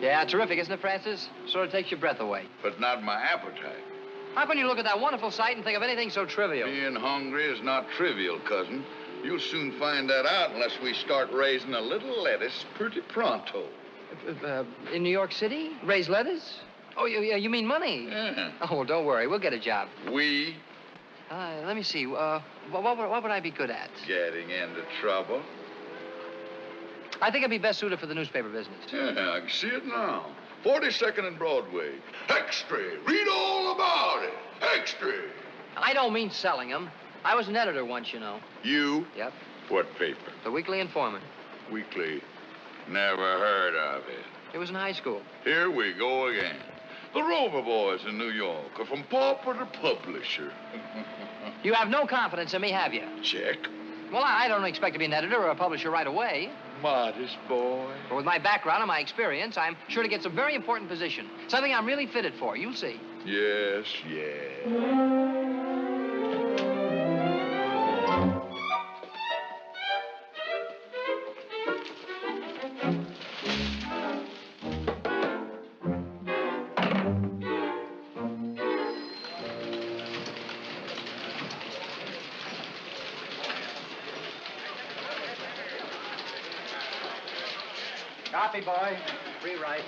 Yeah, terrific, isn't it, Francis? Sort of takes your breath away. But not my appetite. How can you look at that wonderful sight and think of anything so trivial? Being hungry is not trivial, cousin. You'll soon find that out unless we start raising a little lettuce pretty pronto. In New York City? Raise lettuce? Oh, you mean money? Yeah. Oh, well, don't worry. We'll get a job. We Let me see. What would I be good at? getting into trouble. I think I'd be best suited for the newspaper business. Yeah, I can see it now. 42nd and Broadway. Extra. Read all about it. Extra. I don't mean selling them. I was an editor once, you know. You? Yep. What paper? The Weekly Informant. Weekly. Never heard of it. It was in high school. Here we go again. The Rover Boys in New York are from pauper to publisher. You have no confidence in me, have you? Check. Well, I don't expect to be an editor or a publisher right away. Modest boy. But with my background and my experience, I'm sure to get some very important position. Something I'm really fitted for. You'll see. Yes, yes. Copy, boy. Rewrite.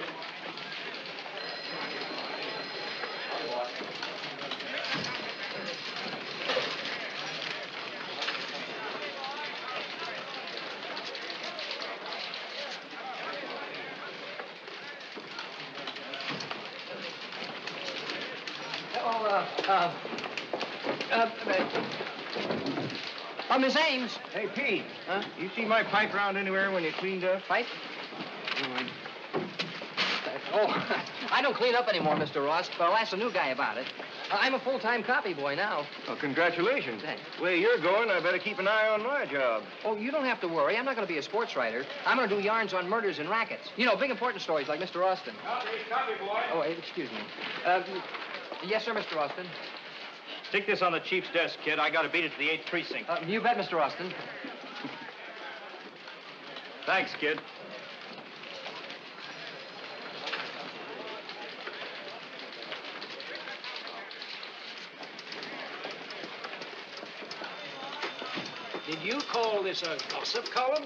Miss Ames. Hey, Pete. Huh? You see my pipe round anywhere when you cleaned up? Pipe? Oh, I don't clean up anymore, Mr. Ross, but I'll ask the new guy about it. I'm a full-time copy boy now. Well, congratulations. Thanks. The way you're going, I better keep an eye on my job. Oh, you don't have to worry. I'm not going to be a sports writer. I'm going to do yarns on murders and rackets. You know, big important stories like Mr. Austin. Copy, boy. Oh, excuse me. Yes, sir, Mr. Austin. Stick this on the chief's desk, kid. I got to beat it to the 8th precinct. You bet, Mr. Austin. Thanks, kid. Did you call this a gossip column?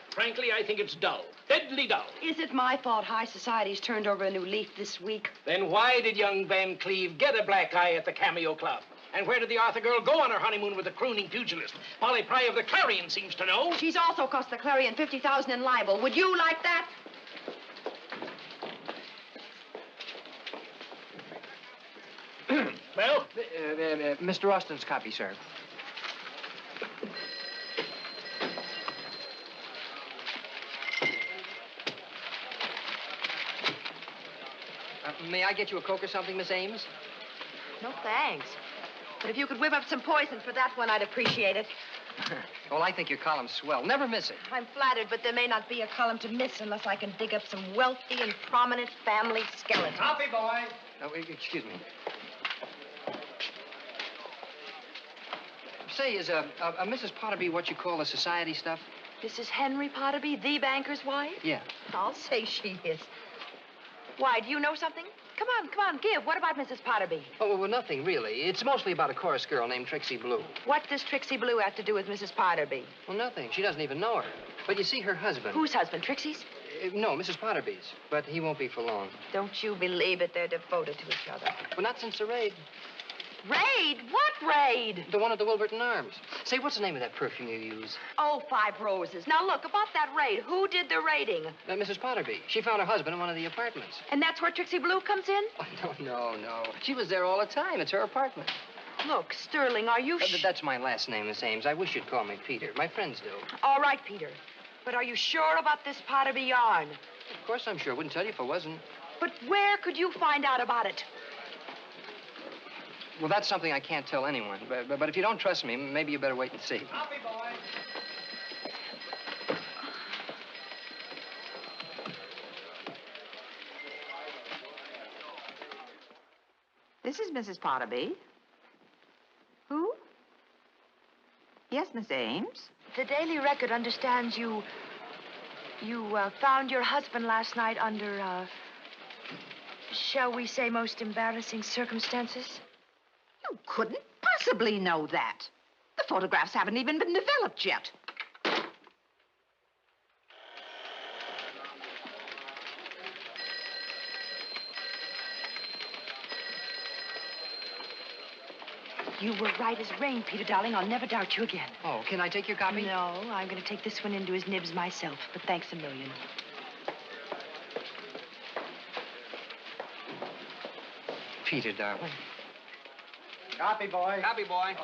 Frankly, I think it's dull. Deadly dull. Is it my fault high society's turned over a new leaf this week? Then why did young Van Cleve get a black eye at the Cameo Club? And where did the Arthur girl go on her honeymoon with the crooning pugilist? Polly Pry of the Clarion seems to know. She's also cost the Clarion $50,000 in libel. Would you like that? Well? Mr. Austin's copy, sir. May I get you a Coke or something, Miss Ames? No, thanks. But if you could whip up some poison for that one, I'd appreciate it. Well, I think your column's swell. Never miss it. I'm flattered, but there may not be a column to miss unless I can dig up some wealthy and prominent family skeletons. Copy, boy. Oh, excuse me. Say, is Mrs. Potterby what you call the society stuff? This is Henry Potterby, the banker's wife? Yeah. I'll say she is. Why, do you know something? Come on, give. What about Mrs. Potterby? Oh, well, nothing, really. It's mostly about a chorus girl named Trixie Blue. What does Trixie Blue have to do with Mrs. Potterby? Well, nothing. She doesn't even know her. But you see, her husband... Whose husband, Trixie's? No, Mrs. Potterby's. But he won't be for long. Don't you believe it? They're devoted to each other. Well, not since the raid. Raid? What raid? The one at the Wilburton Arms. Say, what's the name of that perfume you use? Oh, 5 Roses. Now, look, about that raid, who did the raiding? Mrs. Potterby. She found her husband in one of the apartments. And that's where Trixie Blue comes in? Oh, no. She was there all the time. It's her apartment. Look, Sterling, are you That's my last name, Miss Ames. I wish you'd call me Peter. My friends do. All right, Peter. But are you sure about this Potterby yarn? Of course I'm sure. Wouldn't tell you if I wasn't. But where could you find out about it? Well, that's something I can't tell anyone. But if you don't trust me, maybe you better wait and see. Copy, boy. This is Mrs. Potterby. Who? Yes, Miss Ames. The Daily Record understands you found your husband last night Shall we say most embarrassing circumstances? You couldn't possibly know that. The photographs haven't even been developed yet. You were right as rain, Peter, darling. I'll never doubt you again. Oh, can I take your copy? No, I'm going to take this one into his nibs myself, but thanks a million. Peter, darling. Copy, boy. Copy, boy.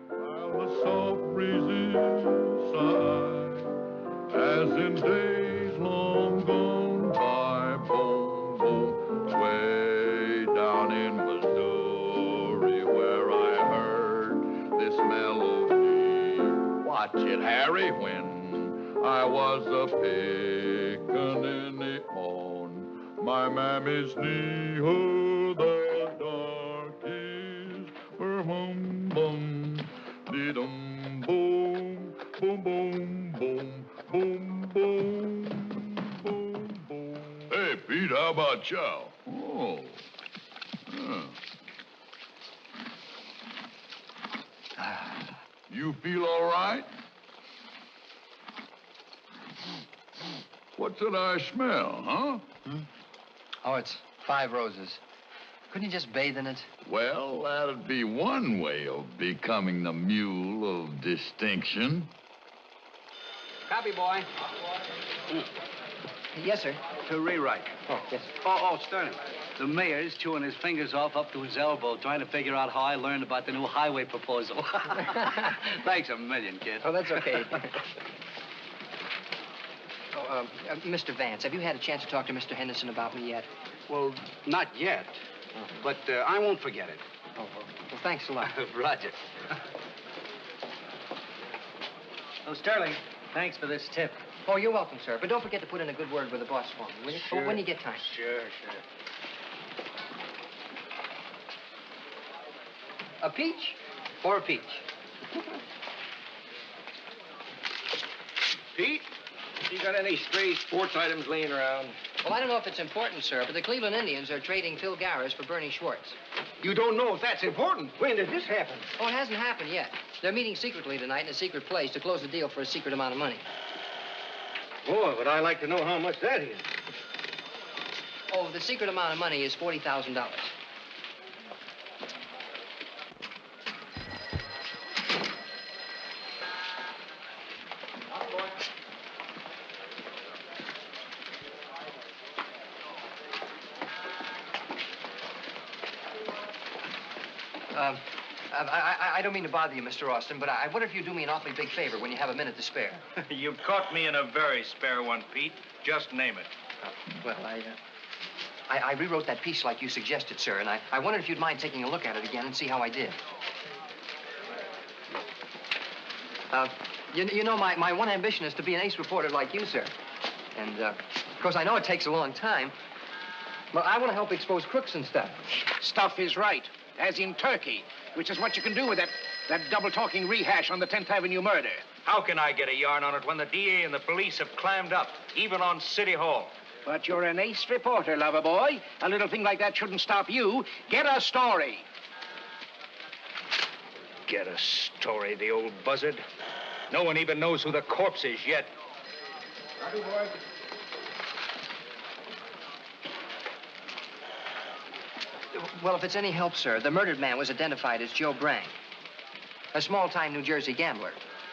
While the soft breezes sigh, as in days long gone by, boom, boom, way down in Missouri, where I heard this melody. Watch it, Harry, when I was a pickaninny on my mammy's knee. Oh, the darkies were hum, bum, dee-dum, boom, boom, boom, boom, boom, boom, boom, boom. Hey, Pete, how about chow? Oh. You feel all right? What's that I smell, huh? Oh, it's 5 roses. Couldn't you just bathe in it? Well, that'd be one way of becoming the mule of distinction. Copy, boy. Yes, sir. To rewrite. Oh, yes. Oh, Sterling. The mayor's chewing his fingers off up to his elbow, trying to figure out how I learned about the new highway proposal. Thanks a million, kid. Oh, that's okay. Mr. Vance, have you had a chance to talk to Mr. Henderson about me yet? Well, not yet. But I won't forget it. Oh, well, thanks a lot. Roger. Oh, Sterling, thanks for this tip. Oh, you're welcome, sir. But don't forget to put in a good word with the boss for me, will you? Sure. When you get time. Sure. A peach or a peach? Pete, you got any stray sports items laying around? Well, I don't know if it's important, sir, but the Cleveland Indians are trading Phil Garris for Bernie Schwartz. You don't know if that's important. When did this happen? Oh, it hasn't happened yet. They're meeting secretly tonight in a secret place to close the deal for a secret amount of money. Boy, would I like to know how much that is. Oh, the secret amount of money is $40,000. I don't mean to bother you, Mr. Austin, but I wonder if you'd do me an awfully big favor when you have a minute to spare. You've caught me in a very spare one, Pete. Just name it. Well, I rewrote that piece like you suggested, sir, and I wondered if you'd mind taking a look at it again and see how I did. You know, my one ambition is to be an ace reporter like you, sir. And, of course, I know it takes a long time, but I want to help expose crooks and stuff. Stuff is right, as in Turkey, which is what you can do with that double-talking rehash on the 10th Avenue murder. How can I get a yarn on it when the DA and the police have clammed up, even on City Hall? But you're an ace reporter, lover boy. A little thing like that shouldn't stop you. Get a story. Get a story, the old buzzard. No one even knows who the corpse is yet. Well, if it's any help, sir, the murdered man was identified as Joe Brang, a small-time New Jersey gambler.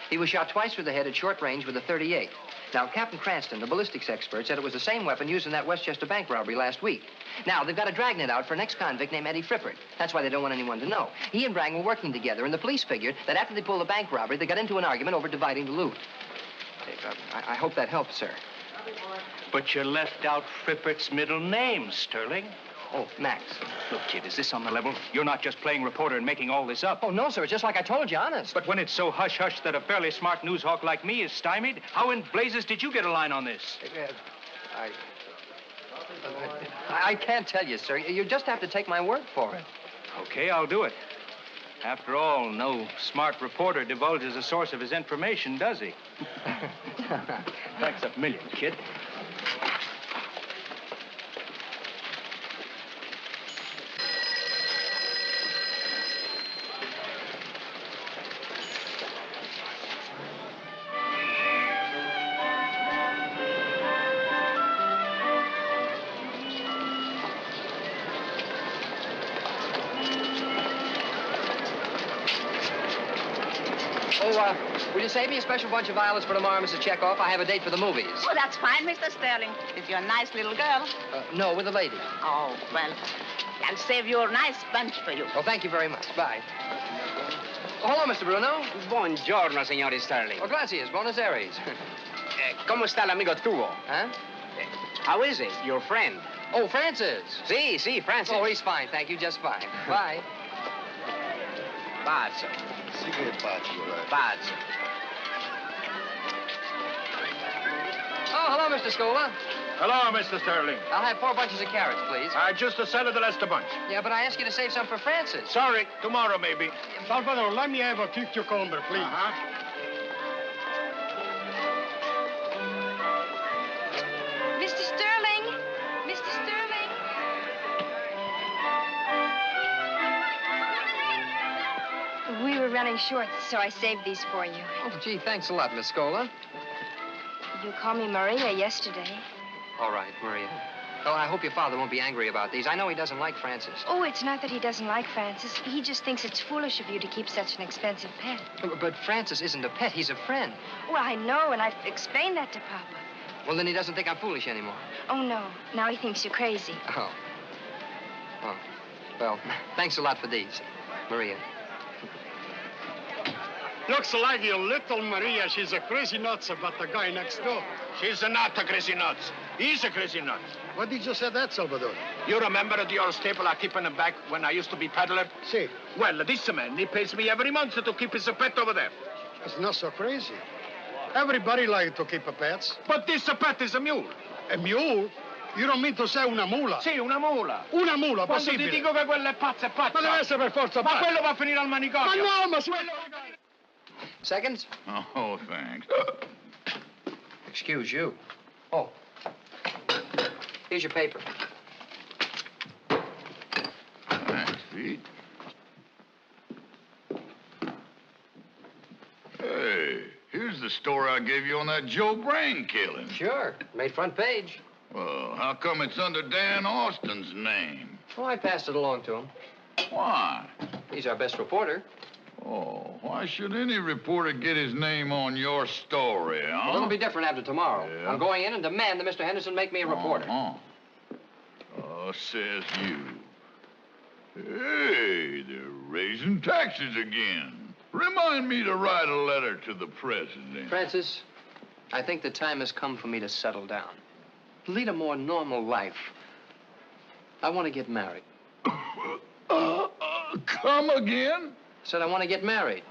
He was shot twice through the head at short range with a .38. Now, Captain Cranston, the ballistics expert, said it was the same weapon used in that Westchester bank robbery last week. Now, they've got a dragnet out for an ex-convict named Eddie Frippert. That's why they don't want anyone to know. He and Brang were working together, and the police figured that after they pulled the bank robbery, they got into an argument over dividing the loot. I hope that helps, sir. But you left out Frippert's middle name, Sterling. Oh, Max. Look, kid, is this on the level? You're not just playing reporter and making all this up. Oh, no, sir. It's just like I told you, honest. But when it's so hush-hush that a fairly smart news hawk like me is stymied, how in blazes did you get a line on this? I can't tell you, sir. You just have to take my word for it. Okay, I'll do it. After all, no smart reporter divulges the source of his information, does he? Thanks a million, kid. Will you save me a special bunch of violets for tomorrow, Mrs. Chekhov? I have a date for the movies. Oh, that's fine, Mr. Sterling. If you're a nice little girl. No, with a lady. Oh, well, I'll save you a nice bunch for you. Oh, thank you very much. Bye. Oh, hello, Mr. Bruno. Buongiorno, signor Sterling. Oh, gracias. Buenos Aires. ¿Cómo está el amigo tuo? Huh? How is he, your friend? Oh, Francis. Sí, Francis. Oh, he's fine. Thank you. Just fine. Bye. Pazzo. See you, Pazzo. Pazzo. Oh, hello, Mr. Scola. Hello, Mr. Sterling. I'll have 4 bunches of carrots, please. Just a set of the rest of bunch. Yeah, but I asked you to save some for Francis. Sorry, tomorrow maybe. Salvador, let me have a cucumber, please. Uh-huh. Mr. Sterling! Mr. Sterling! We were running short, so I saved these for you. Oh, gee, thanks a lot, Miss Scola. You called me Maria yesterday. All right, Maria. Well, I hope your father won't be angry about these. I know he doesn't like Francis. Oh, it's not that he doesn't like Francis. He just thinks it's foolish of you to keep such an expensive pet. But Francis isn't a pet. He's a friend. Well, I know, and I've explained that to Papa. Well, then he doesn't think I'm foolish anymore. Oh, no. Now he thinks you're crazy. Oh. Oh. Well, thanks a lot for these, Maria. Looks like your little Maria. She's a crazy nuts about the guy next door. She's not a crazy nuts. He's a crazy nuts. What did you say that, Salvador? You remember the old staple I keep in the back when I used to be peddler? See, Well, this man, he pays me every month to keep his pet over there. it's not so crazy. Everybody likes to keep a pets. But this pet is a mule. A mule? You don't mean to say una mula? Sì, una mula. Una mula, Quando possibile. ti dico che quella è pazza, è pazza. Ma deve essere per forza Ma pazza. quello va a finire al Ma manicomio. no, ma Seconds? Oh, thanks. Excuse you. Oh. Here's your paper. Thanks, Pete. Hey, here's the story I gave you on that Joe Brang killing. Sure. Made front page. Well, how come it's under Dan Austin's name? Oh, I passed it along to him. Why? He's our best reporter. Oh, why should any reporter get his name on your story, huh? Well, it'll be different after tomorrow. Yeah? I'm going in and demand that Mr. Henderson make me a reporter. Oh, says you. Hey, they're raising taxes again. Remind me to write a letter to the president. Francis, I think the time has come for me to settle down. Lead a more normal life. I want to get married. Come again? Said I want to get married.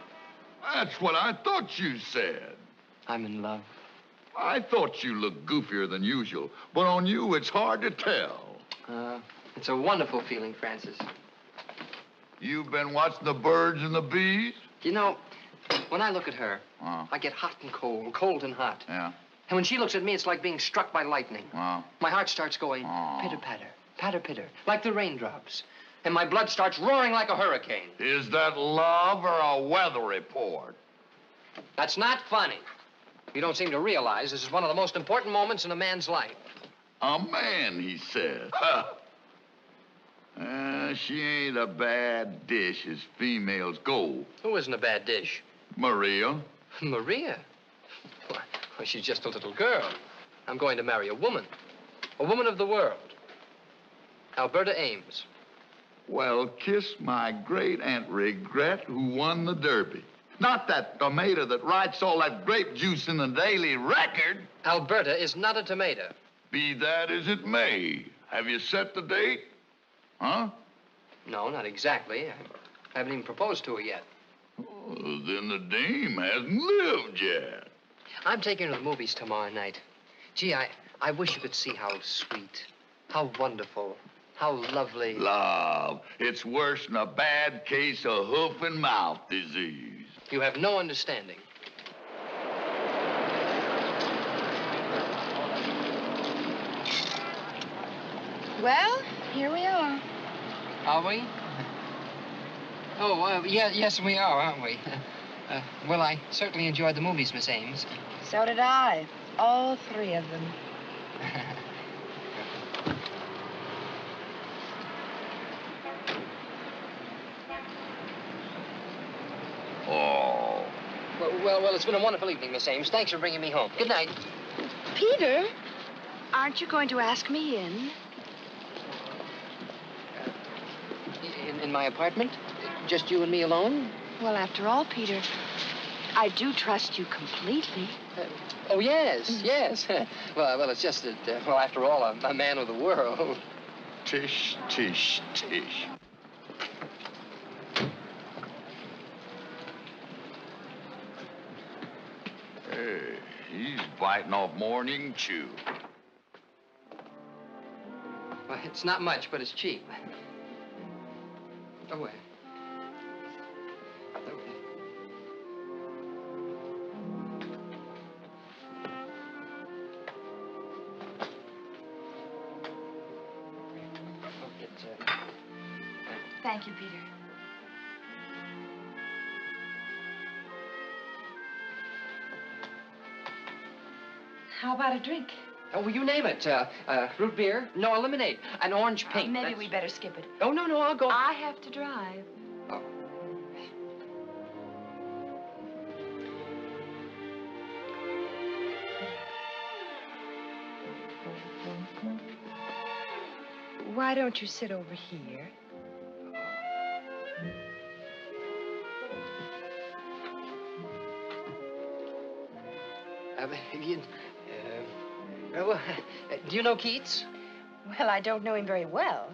That's what I thought you said. I'm in love. I thought you looked goofier than usual, but on you, it's hard to tell. It's a wonderful feeling, Francis. You've been watching the birds and the bees? You know, when I look at her, Oh. I get hot and cold, cold and hot. Yeah. And when she looks at me, it's like being struck by lightning. Oh. My heart starts going Oh. pitter-patter, patter-pitter, like the raindrops. And my blood starts roaring like a hurricane. Is that love or a weather report? That's not funny. You don't seem to realize this is one of the most important moments in a man's life. A man, he said. Huh. She ain't a bad dish as females go. Who isn't a bad dish? Maria. Maria? Why, she's just a little girl. I'm going to marry a woman of the world. Alberta Ames. Well, kiss my great Aunt Regret who won the Derby. Not that tomato that writes all that grape juice in the Daily Record. Alberta is not a tomato. Be that as it may, have you set the date? Huh? No, not exactly. I haven't even proposed to her yet. Oh, then the dame hasn't lived yet. I'm taking her to the movies tomorrow night. Gee, I wish you could see how sweet, how wonderful, How lovely. Love. It's worse than a bad case of hoof and mouth disease. You have no understanding. Well, here we are. Are we? Oh, yes, we are, aren't we? Well, I certainly enjoyed the movies, Miss Ames. So did I. All 3 of them. Oh. Well, it's been a wonderful evening, Miss Ames. Thanks for bringing me home. Good night. Peter, aren't you going to ask me in? In my apartment? Just you and me alone? Well, after all, Peter, I do trust you completely. Oh, yes, yes. well, it's just that, after all, I'm a man of the world. Tish, tish, tish. Hey, he's biting off more than you can chew. Well, it's not much, but it's cheap. Oh, wait. Thank you, Peter. How about a drink? Oh, well, you name it. Root beer? No, lemonade. An orange pink. Maybe we better skip it. Oh, no, I'll go. I have to drive. Oh. Why don't you sit over here? Do you know Keats? Well, I don't know him very well.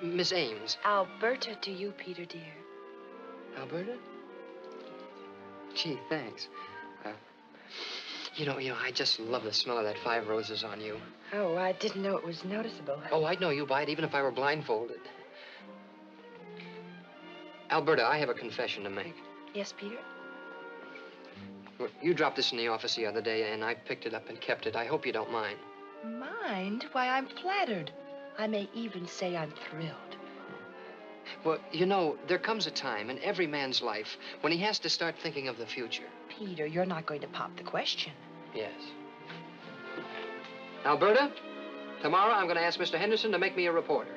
Miss Ames. Alberta to you, Peter, dear. Alberta? Gee, thanks. You know, I just love the smell of that 5 roses on you. Oh, I didn't know it was noticeable. Oh, I'd know you by it even if I were blindfolded. Alberta, I have a confession to make. Yes, Peter? Well, you dropped this in the office the other day, and I picked it up and kept it. I hope you don't mind. Mind? Why, I'm flattered. I may even say I'm thrilled. Well, you know, there comes a time in every man's life when he has to start thinking of the future. Peter, you're not going to pop the question. Yes. Alberta, tomorrow I'm going to ask Mr. Henderson to make me a reporter.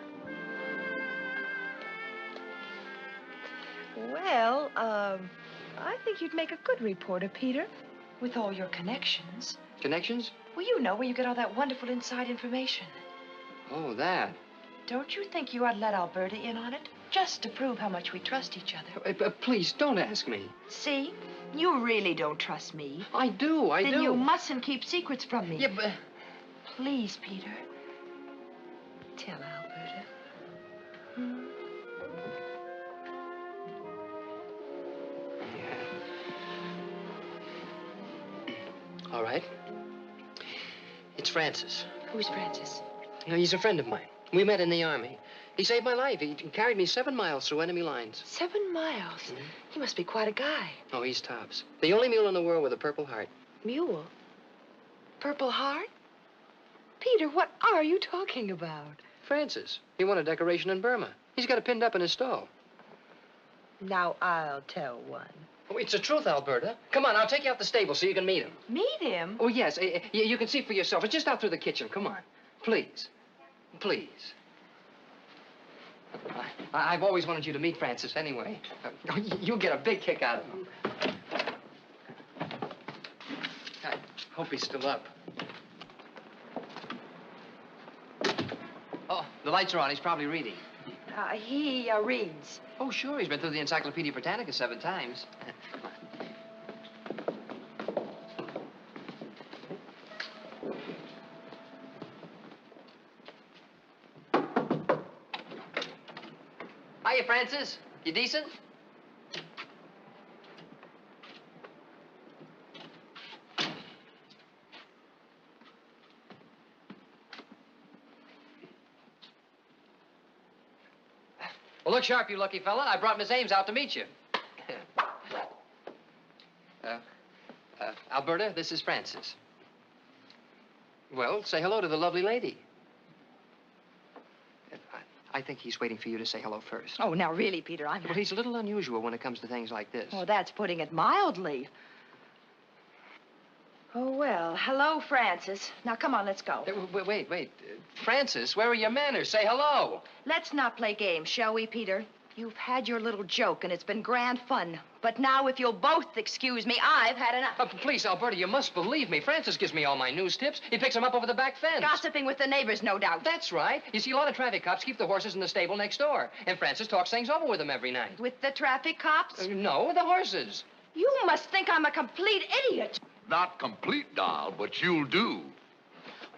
Well, I think you'd make a good reporter, Peter, with all your connections. Connections? Well, you know where you get all that wonderful inside information. Oh, that. Don't you think you ought to let Alberta in on it? Just to prove how much we trust each other. Please, don't ask me. See? You really don't trust me. I do. Then you mustn't keep secrets from me. Yeah, but... Please, Peter. Tell Alberta. All right. It's Francis. Who's Francis? You know, he's a friend of mine. We met in the Army. He saved my life. He carried me 7 miles through enemy lines. 7 miles? He must be quite a guy. Oh, he's tops. The only mule in the world with a Purple Heart. Mule? Purple Heart? Peter, what are you talking about? Francis. He won a decoration in Burma. He's got it pinned up in his stall. Now, I'll tell one. Oh, it's the truth, Alberta. Come on, I'll take you out the stable so you can meet him. Meet him? Oh, yes. You can see for yourself. It's just out through the kitchen. Come on. Please. Please. I've always wanted you to meet Francis anyway. You'll get a big kick out of him. I hope he's still up. Oh, the lights are on. He's probably reading. He reads. Oh, sure. He's been through the Encyclopedia Britannica 7 times. Hiya, Francis. You decent? Well, look sharp, you lucky fella. I brought Miss Ames out to meet you. Alberta, this is Francis. Well, say hello to the lovely lady. I think he's waiting for you to say hello first. Oh, now, really, Peter, I'm... Well, he's a little unusual when it comes to things like this. Oh, that's putting it mildly. Oh, well, hello, Francis. Now, come on, let's go. Wait. Francis, where are your manners? Say hello. Let's not play games, shall we, Peter? You've had your little joke, and it's been grand fun. But now, if you'll both excuse me, I've had enough. Please, Alberta, you must believe me. Francis gives me all my news tips. He picks them up over the back fence. Gossiping with the neighbors, no doubt. That's right. You see, a lot of traffic cops keep the horses in the stable next door. And Francis talks things over with them every night. With the traffic cops? No, with the horses. You must think I'm a complete idiot. Not complete, doll, but you'll do.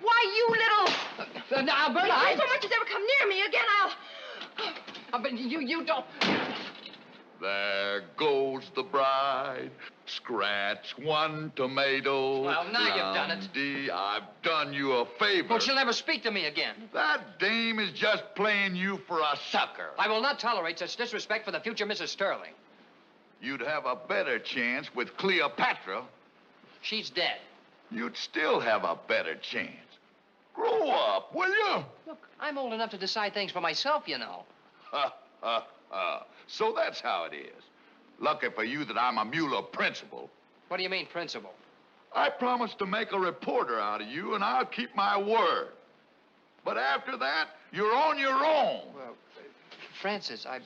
Why, you little... Alberta, If so much as ever come near me again, I'll... But you don't... There goes the bride. Scratch one tomato. Well, now you've done it. Blondie, I've done you a favor. Well, she'll never speak to me again. That dame is just playing you for a sucker. I will not tolerate such disrespect for the future Mrs. Sterling. You'd have a better chance with Cleopatra. She's dead. You'd still have a better chance. Grow up, will you? Look, I'm old enough to decide things for myself, you know. So that's how it is. Lucky for you that I'm a Mueller principal. What do you mean, principal? I promised to make a reporter out of you, and I'll keep my word. But after that, you're on your own. Well, Francis, I...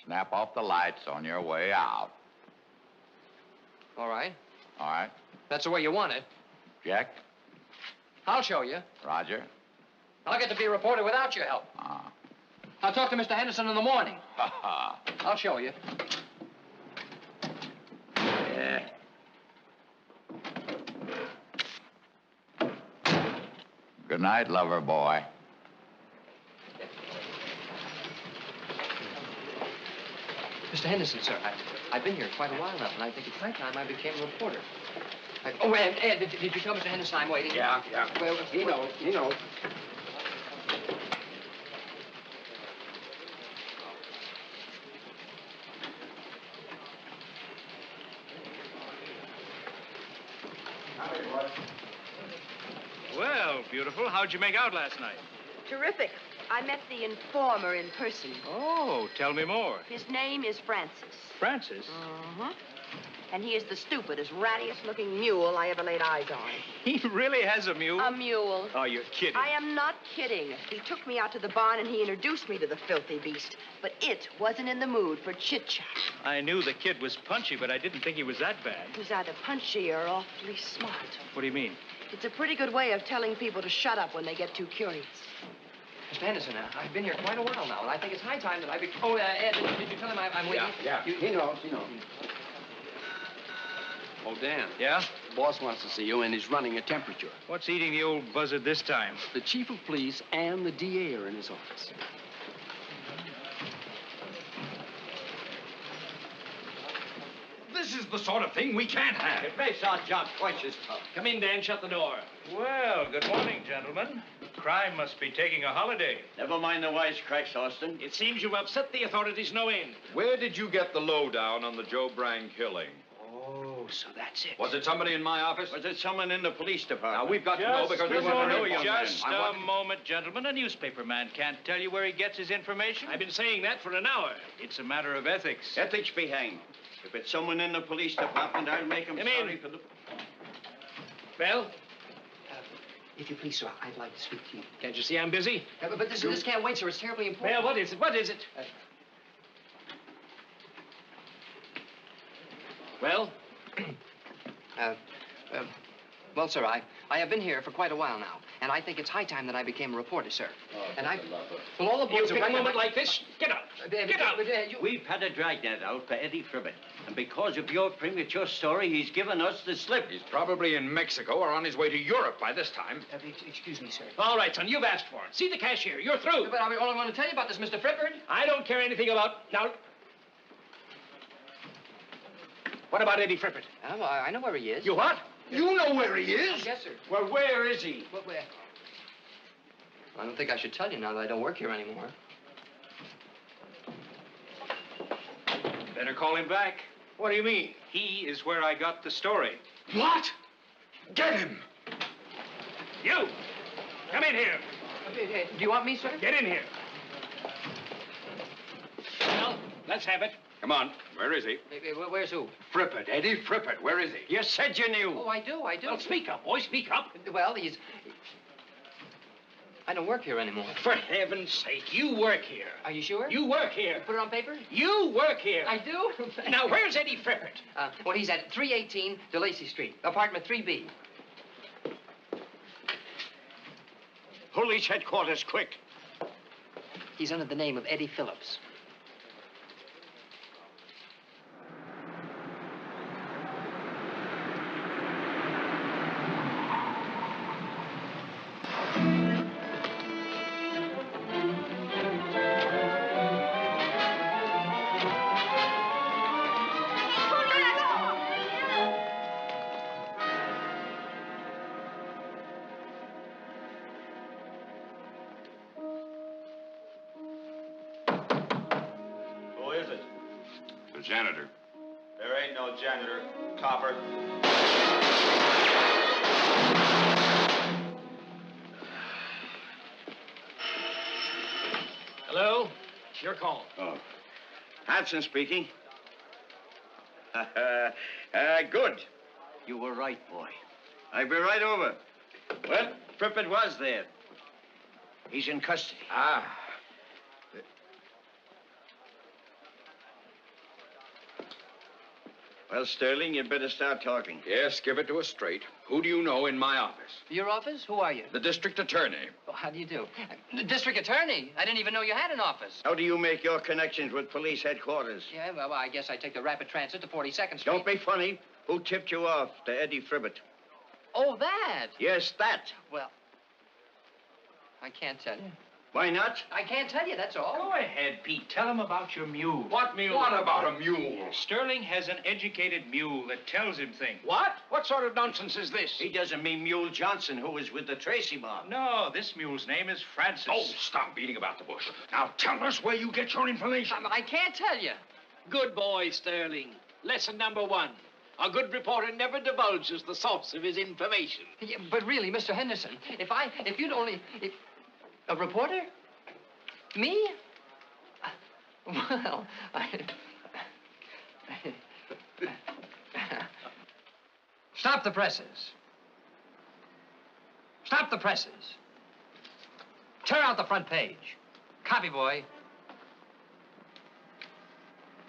Snap off the lights on your way out. All right. All right? That's the way you want it. Jack? I'll show you. Roger? I'll get to be a reporter without your help. I'll talk to Mr. Henderson in the morning. I'll show you. Yeah. Good night, lover boy. Mr. Henderson, sir, I've been here quite a while now, and I think it's high time I became a reporter. Oh, Ed, did you tell Mr. Henderson I'm waiting? Yeah. Well, He knows. Well, beautiful, how'd you make out last night? Terrific. I met the informer in person. Oh, tell me more. His name is Francis. Francis? Uh-huh. And he is the stupidest, rattiest-looking mule I ever laid eyes on. He really has a mule? A mule. Oh, you're kidding. I am not kidding. He took me out to the barn and he introduced me to the filthy beast. But it wasn't in the mood for chit-chat. I knew the kid was punchy, but I didn't think he was that bad. He was either punchy or awfully smart. What do you mean? It's a pretty good way of telling people to shut up when they get too curious. Mr. Henderson, I've been here quite a while now, and I think it's high time that I be... Oh, Ed, did you tell him I'm waiting? Yeah. He knows. Oh, Dan. Yeah? The boss wants to see you, and he's running a temperature. What's eating the old buzzard this time? The chief of police and the DA are in his office. This is the sort of thing we can't have. It makes our job twice as tough. Come in, Dan. Shut the door. Well, good morning, gentlemen. Crime must be taking a holiday. Never mind the wisecracks, Austin. It seems you've upset the authorities no end. Where did you get the lowdown on the Joe Brang killing? Oh, so that's it. Was it somebody in my office? Was it someone in the police department? Now, we've got to know because we want to know, young man. Just a moment, gentlemen. A newspaper man can't tell you where he gets his information. I've been saying that for an hour. It's a matter of ethics. Ethics be hanged. If it's someone in the police department, I'll make him Come sorry in. for the... Well, If you please, sir, I'd like to speak to you. can't you see I'm busy? But this can't wait, sir. It's terribly important. Well, what is it? What is it? Well? Well, sir, I have been here for quite a while now, and I think it's high time that I became a reporter, sir. Well, all the You boys pick are a moment like this? Get out. Get out. We've had a dragnet out for Eddie Fribbit. And because of your premature story, he's given us the slip. He's probably in Mexico or on his way to Europe by this time. Excuse me, sir. All right, son, you've asked for it. See the cashier. You're through. But all I want to tell you about this, Mr. Frippard. I don't care anything about... Now... What about Eddie Frippert? Oh, I know where he is. You what? You know where he is? Yes, sir. Well, where is he? Well, where? I don't think I should tell you now that I don't work here anymore. Better call him back. What do you mean? He is where I got the story. What? Get him! You! Come in here. Do you want me, sir? Get in here. Well, let's have it. Come on. Where is he? Where's who? Frippert, Eddie Frippert. Where is he? You said you knew. Oh, I do. Well, speak up, boy, speak up. Well, I don't work here anymore. For heaven's sake, you work here. Are you sure? You work here. Put it on paper? You work here. I do? Now, where's Eddie Frippert? Well, he's at 318 DeLacy Street, apartment 3B. Police headquarters, quick. He's under the name of Eddie Phillips. Who is it? The janitor. There ain't no janitor, copper. Hello? Your call. Oh. Hanson speaking. Good. You were right, boy. I'll be right over. Well, Frippert was there. He's in custody. Ah. Well, Sterling, you'd better start talking. Yes, give it to us straight. Who do you know in my office? Your office? Who are you? The district attorney. Well, how do you do? District attorney? I didn't even know you had an office. How do you make your connections with police headquarters? Yeah, well, I guess I take the rapid transit to 42nd Street. Don't be funny. Who tipped you off to Eddie Frippert? Oh, that? Yes, that. Well, I can't tell you. Why not? I can't tell you, that's all. Go ahead, Pete. Tell him about your mule. What mule? What about a mule? Sterling has an educated mule that tells him things. What? What sort of nonsense is this? He doesn't mean Mule Johnson, who was with the Tracy mob. No, this mule's name is Francis. Oh, stop beating about the bush. Now tell us where you get your information. I can't tell you. Good boy, Sterling. Lesson number 1. A good reporter never divulges the source of his information. Yeah, but really, Mr. Henderson, if you'd only... A reporter? Me? Well, Stop the presses. Stop the presses. Tear out the front page. Copy, boy.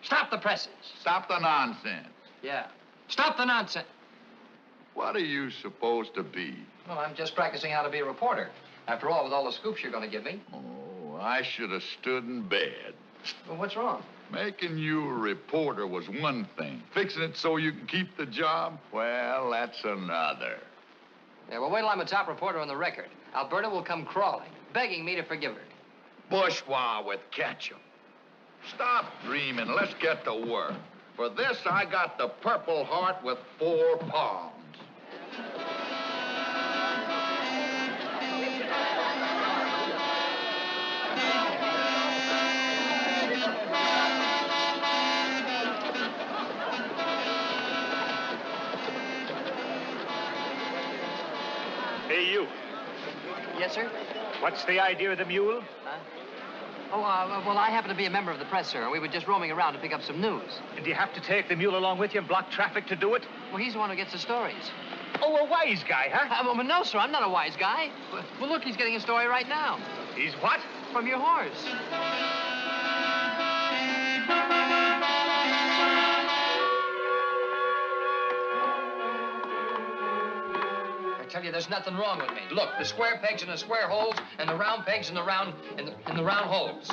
Stop the presses. Stop the nonsense. Yeah. Stop the nonsense. What are you supposed to be? Well, I'm just practicing how to be a reporter. After all, with all the scoops you're going to give me. Oh, I should have stood in bed. Well, what's wrong? Making you a reporter was one thing. Fixing it so you can keep the job, well, that's another. Yeah, well, wait till I'm a top reporter on the record. Alberta will come crawling, begging me to forgive her. Bourgeois with ketchup. Stop dreaming. Let's get to work. For this, I got the Purple Heart with 4 palms. Hey, you. Yes, sir? What's the idea of the mule? Oh, well, I happen to be a member of the press, sir. We were just roaming around to pick up some news. And do you have to take the mule along with you and block traffic to do it? Well, he's the one who gets the stories. Oh, a wise guy, huh? Well, no, sir, I'm not a wise guy. Well, look, he's getting a story right now. He's what? From your horse. I tell you, there's nothing wrong with me. Look, the square pegs in the square holes, and the round pegs in the round holes.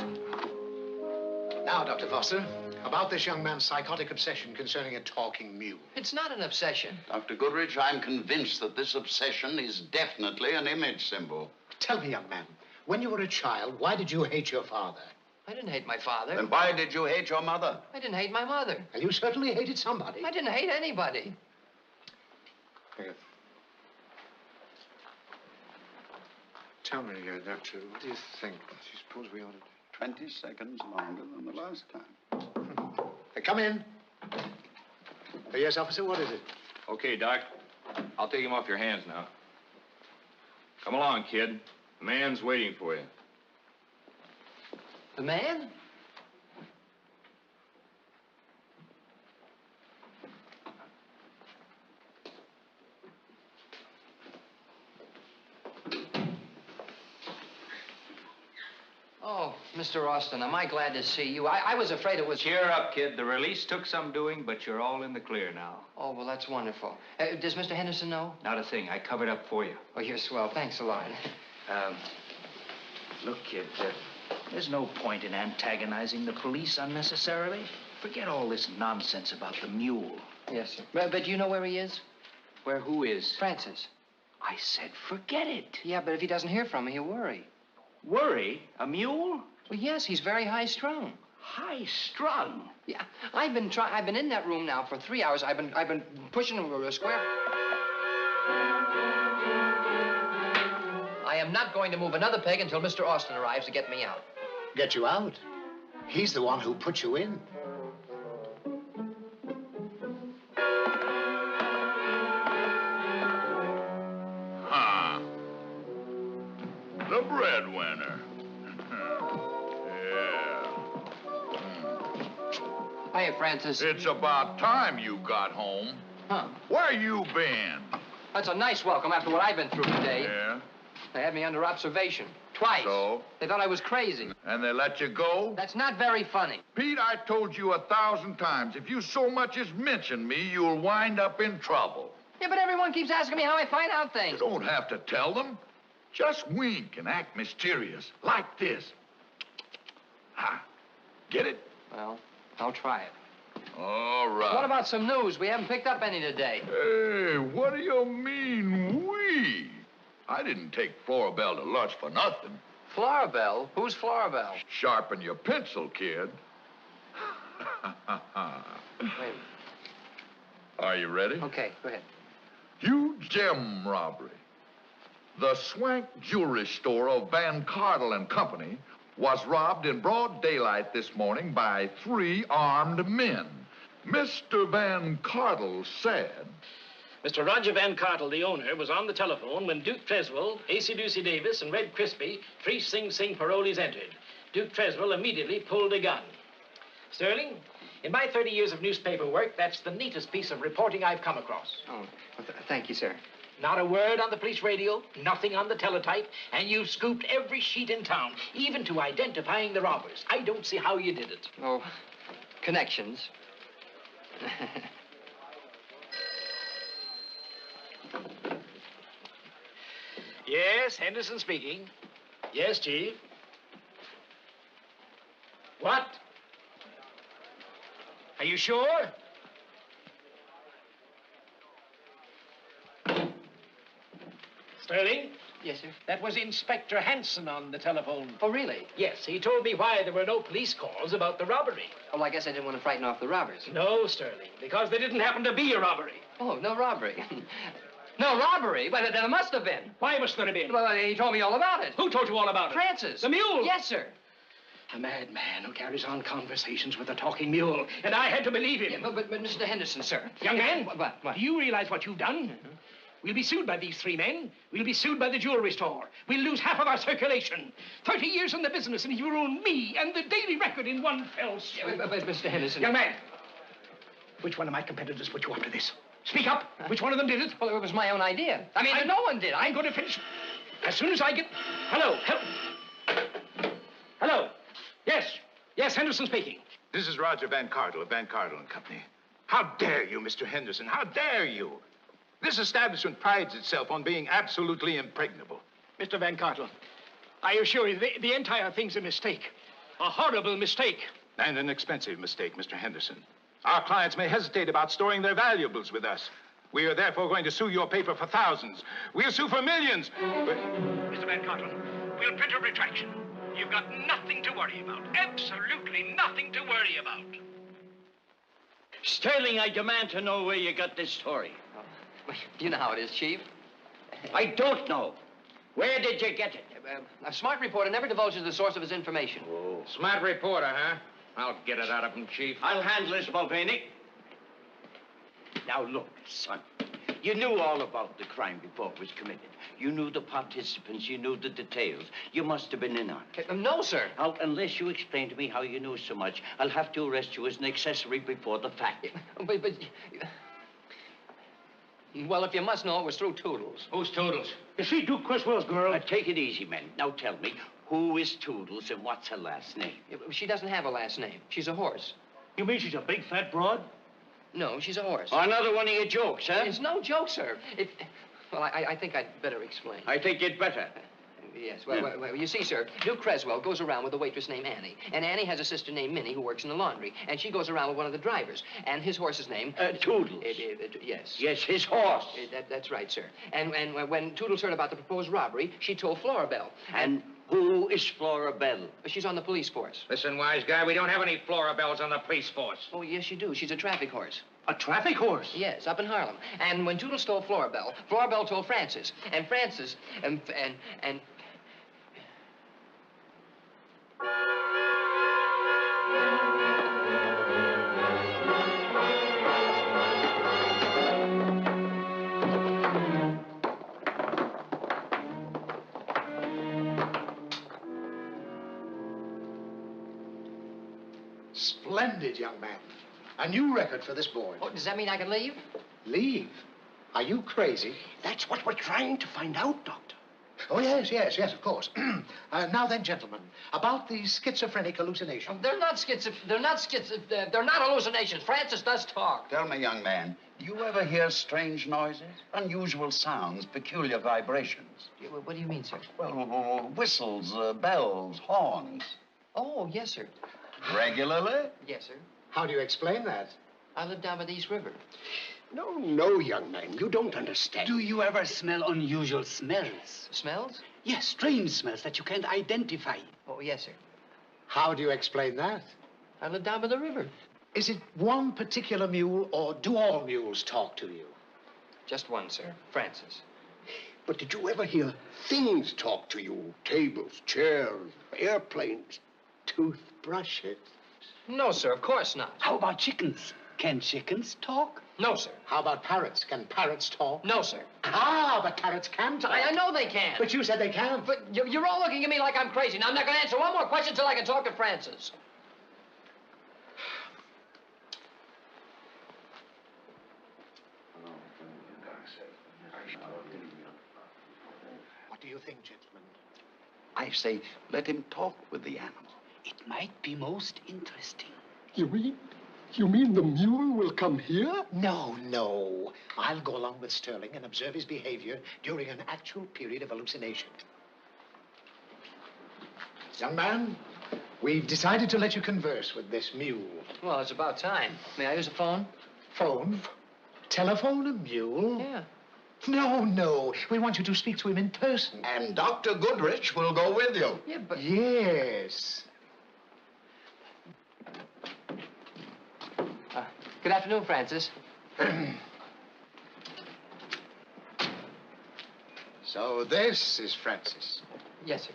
Now, Dr. Foster, about this young man's psychotic obsession concerning a talking mule. It's not an obsession. Dr. Goodrich, I'm convinced that this obsession is definitely an image symbol. Tell me, young man, when you were a child, why did you hate your father? I didn't hate my father. Then why did you hate your mother? I didn't hate my mother. And you certainly hated somebody. I didn't hate anybody. Here. Tell me, Doctor, what do you think? Do you suppose we ought to... 20 seconds longer than the last time. Come in. Yes, officer, what is it? Okay, Doc. I'll take him off your hands now. Come along, kid. The man's waiting for you. The man? Oh, Mr. Austin, am I glad to see you? I was afraid it was... Cheer up, kid. The release took some doing, but you're all in the clear now. Oh, well, that's wonderful. Does Mr. Henderson know? Not a thing. I covered up for you. Oh, you're swell. Thanks a lot. Look, kid, there's no point in antagonizing the police unnecessarily. Forget all this nonsense about the mule. Yes, sir. But you know where he is? Where who is? Francis. I said forget it. Yeah, but if he doesn't hear from me, he'll worry. Worry? A mule? Well, yes, he's very high-strung. High-strung? Yeah, I've been in that room now for 3 hours. I've been pushing a square... I am not going to move another peg until Mr. Austin arrives to get me out. Get you out? He's the one who put you in. Huh. The breadwinner. Yeah. Hiya, Francis. It's about time you got home. Huh. Where you been? That's a nice welcome after what I've been through today. Yeah? They had me under observation. Twice. So? They thought I was crazy. And they let you go? That's not very funny. Pete, I told you 1,000 times, if you so much as mention me, you'll wind up in trouble. Yeah, but everyone keeps asking me how I find out You things. don't have to tell them. Just wink and act mysterious, like this. Ha. Get it? Well, I'll try it. All right. What about some news? We haven't picked up any today. Hey, what do you mean, we? I didn't take Florabelle to lunch for nothing. Florabelle? Who's Florabelle? Sharpen your pencil, kid. Wait. Are you ready? Okay, go ahead. Huge gem robbery. The Swank Jewelry Store of Van Cardle and Company was robbed in broad daylight this morning by 3 armed men. Mr. Van Cardle said... Mr. Roger Van Cartle, the owner, was on the telephone when Duke Treswell, A.C. Ducey Davis, and Red Crispy, 3 Sing Sing parolees entered. Duke Treswell immediately pulled a gun. Sterling, in my 30 years of newspaper work, that's the neatest piece of reporting I've come across. Oh, thank you, sir. Not a word on the police radio, nothing on the teletype, and you've scooped every sheet in town, even to identifying the robbers. I don't see how you did it. Oh, connections. Yes, Henderson speaking. Yes, Chief. What? Are you sure? Sterling? Yes, sir. That was Inspector Hanson on the telephone. Oh, really? Yes, he told me why there were no police calls about the robbery. Well, I guess I didn't want to frighten off the robbers. No, Sterling, because there didn't happen to be a robbery. Oh, no robbery. No robbery? But there must have been. Why must there have been? Well, he told me all about it. Who told you all about it? Francis. The mule? Yes, sir. A madman who carries on conversations with a talking mule. And I had to believe him. Yeah, but Mr. Henderson, sir. Young man, What? do you realize what you've done? We'll be sued by these 3 men. We'll be sued by the jewelry store. We'll lose half of our circulation. 30 years in the business, and you ruin me and the Daily Record in one fell swoop. Yeah, but Mr. Henderson... Young man, which one of my competitors put you up to this? Speak up. Which one of them did it? Well, it was my own idea. I mean, no one did. I'm going to finish. As soon as I get... Hello. Hello. Yes, Henderson speaking. This is Roger Van Cardle of Van Cardle and Company. How dare you, Mr. Henderson? How dare you? This establishment prides itself on being absolutely impregnable. Mr. Van Cartle, I assure you, the entire thing's a mistake. A horrible mistake. And an expensive mistake, Mr. Henderson. Our clients may hesitate about storing their valuables with us. We are therefore going to sue your paper for thousands. We'll sue for millions. Mr. Van Cartle, we'll print a retraction. You've got nothing to worry about. Absolutely nothing to worry about. Sterling, I demand to know where you got this story. You know how it is, Chief. I don't know. Where did you get it? A smart reporter never divulges the source of his information. Smart reporter, huh? I'll get it out of him, Chief. I'll handle this, Mulvaney. Now, look, son. You knew all about the crime before it was committed. You knew the participants. You knew the details. You must have been in on it. No, sir. Now, unless you explain to me how you knew so much, I'll have to arrest you as an accessory before the fact. But... Well, if you must know, it was through Toodles. Who's Toodles? Is she Duke Criswell's girl? Take it easy, men. Now tell me, who is Toodles and what's her last name? She doesn't have a last name. She's a horse. You mean she's a big, fat broad? No, she's a horse. Oh, another one of your jokes, huh? It's no joke, sir. Well, I think I'd better explain. I think you'd better. Yes, well, you see, sir, Duke Creswell goes around with a waitress named Annie. And Annie has a sister named Minnie who works in the laundry. And she goes around with one of the drivers. And his horse's name... Toodles. Yes. Yes, his horse. That's right, sir. And when Toodles heard about the proposed robbery, she told Florabelle. And who is Florabelle? She's on the police force. Listen, wise guy, we don't have any Florabelles on the police force. Oh, yes, you do. She's a traffic horse. A traffic horse? Yes, up in Harlem. And when Toodles told Florabelle, Florabelle told Francis. And Francis... and... Splendid, young man. A new record for this board. Oh, does that mean I can leave? Leave? Are you crazy? That's what we're trying to find out, Doctor. Oh, yes, of course. Now then, gentlemen, about the schizophrenic hallucination. They're not they're not hallucinations. Francis does talk. Tell me, young man, do you ever hear strange noises? Unusual sounds, peculiar vibrations? What do you mean, sir? Well, whistles, bells, horns. Oh, yes, sir. Regularly? Yes, sir. How do you explain that? I live down by the East River. No, young man, you don't understand. Do you ever smell unusual smells? Smells? Yes, strange smells that you can't identify. Oh, yes, sir. How do you explain that? I live down by the river. Is it one particular mule, or do all mules talk to you? Just one, sir. Francis. But did you ever hear things talk to you? Tables, chairs, airplanes, toothbrushes? No, sir, of course not. How about chickens? Can chickens talk? No, sir. How about parrots? Can parrots talk? No, sir. Ah, but parrots can talk. I know they can. But you said they can't. But you're all looking at me like I'm crazy. Now, I'm not going to answer one more question until I can talk to Francis. What do you think, gentlemen? I say, let him talk with the animal. It might be most interesting. You mean the mule will come here? No. I'll go along with Sterling and observe his behavior during an actual period of hallucination. Young man, we've decided to let you converse with this mule. Well, it's about time. May I use a phone? Phone? Telephone a mule? Yeah. No. We want you to speak to him in person. And Dr. Goodrich will go with you. Yeah, but... Yes. Good afternoon, Francis. So this is Francis. Yes, sir.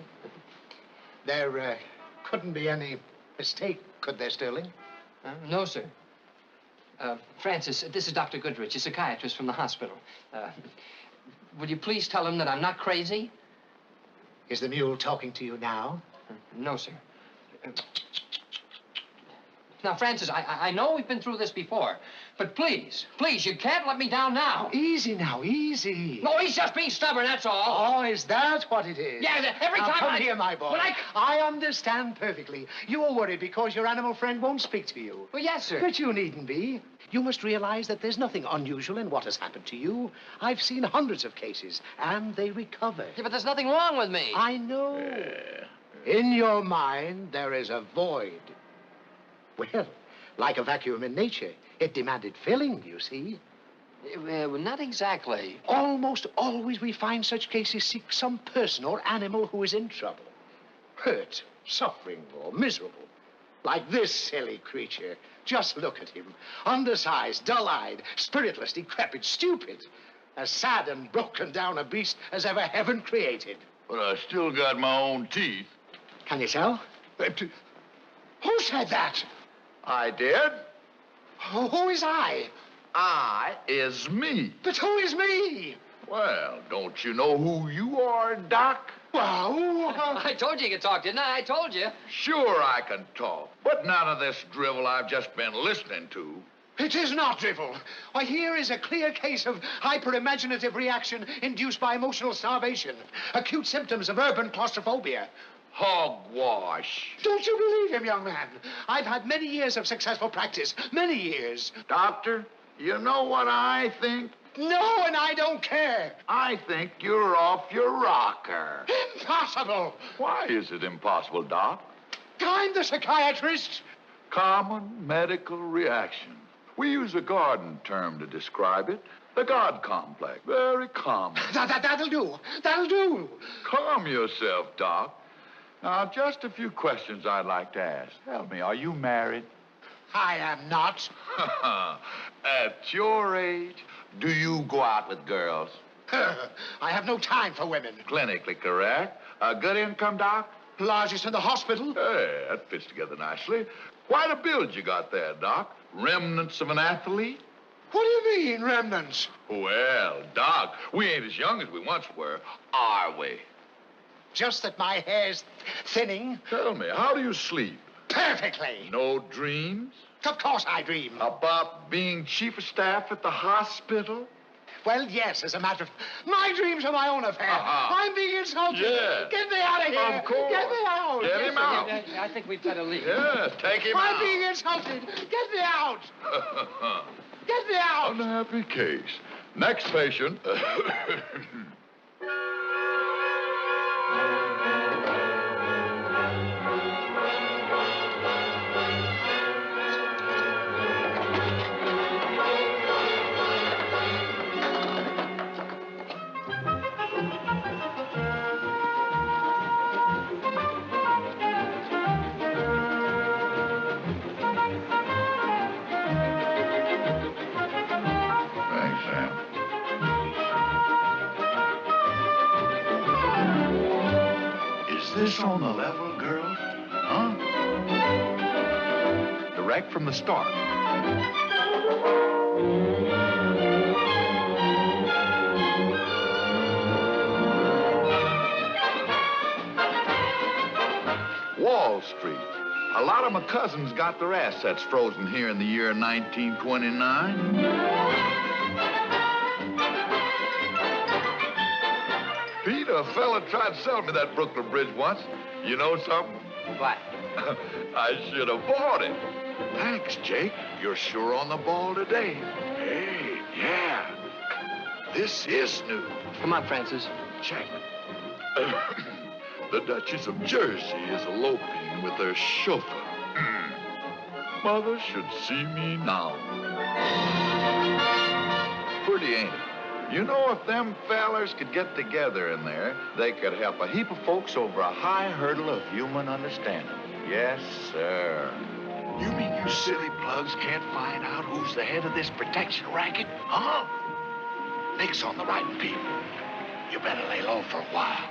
There couldn't be any mistake, could there, Sterling? No, sir. Francis, this is Dr. Goodrich, a psychiatrist from the hospital. Would you please tell him that I'm not crazy? Is the mule talking to you now? No, sir. Now, Francis, I know we've been through this before, but please, you can't let me down now. Easy now, easy. No, he's just being stubborn, that's all. Oh, is that what it is? Yeah, every now, time come here, my boy. I understand perfectly. You are worried because your animal friend won't speak to you. Well, yes, sir. But you needn't be. You must realize that there's nothing unusual in what has happened to you. I've seen hundreds of cases, and they recover. Yeah, but there's nothing wrong with me. I know. In your mind, there is a void. Well, like a vacuum in nature, it demanded filling, you see. Not exactly. Almost always we find such cases seek some person or animal who is in trouble. Hurt, suffering, or miserable. Like this silly creature. Just look at him. Undersized, dull-eyed, spiritless, decrepit, stupid. As sad and broken down a beast as ever heaven created. But I still got my own teeth. Can you tell? Who said that? I did. Who is I? I is me. But who is me? Well, don't you know who you are, Doc? Well, I told you you could talk, didn't I? I told you. Sure I can talk, but none of this drivel I've just been listening to. it is not drivel. Here is a clear case of hyper-imaginative reaction induced by emotional starvation. Acute symptoms of urban claustrophobia. Hogwash. Don't you believe him, young man? I've had many years of successful practice. Many years. Doctor, you know what I think? No, and I don't care. I think you're off your rocker. Impossible. Why is it impossible, Doc? I'm the psychiatrist. Common medical reaction. We use a garden term to describe it. The God complex. Very common. That'll do. That'll do. Calm yourself, Doc. Now, just a few questions I'd like to ask. Tell me, are you married? I am not. At your age, do you go out with girls? I have no time for women. Clinically correct. A good income, Doc? Largest in the hospital. Hey, that fits together nicely. Quite a build you got there, Doc. Remnants of an athlete? What do you mean, remnants? Well, Doc, we ain't as young as we once were, are we? Just that my hair's thinning. Tell me, how do you sleep? Perfectly. No dreams? Of course I dream. About being chief of staff at the hospital? Well, yes, as a matter of... My dreams are my own affair. I'm being insulted. Yeah. Get me out of here. Of course. Get me out. Get him out. I think we'd better leave. Yes, take him I'm out. being insulted. Get me out. Get me out. Unhappy case. Next patient. Is this on the level, girls? Huh? Direct from the start. Wall Street. A lot of my cousins got their assets frozen here in the year 1929. Pete, a fella tried to sell me that Brooklyn Bridge once. You know something? What? I should have bought it. Thanks, Jake. You're sure on the ball today. Hey, yeah. This is new. Come on, Francis. Check. The Duchess of Jersey is eloping with her chauffeur. Mother should see me now. Pretty, ain't it? You know, if them fellers could get together in there, they could help a heap of folks over a high hurdle of human understanding. Yes, sir. You mean you silly plugs can't find out who's the head of this protection racket? Huh? Nick's on the right people. You better lay low for a while.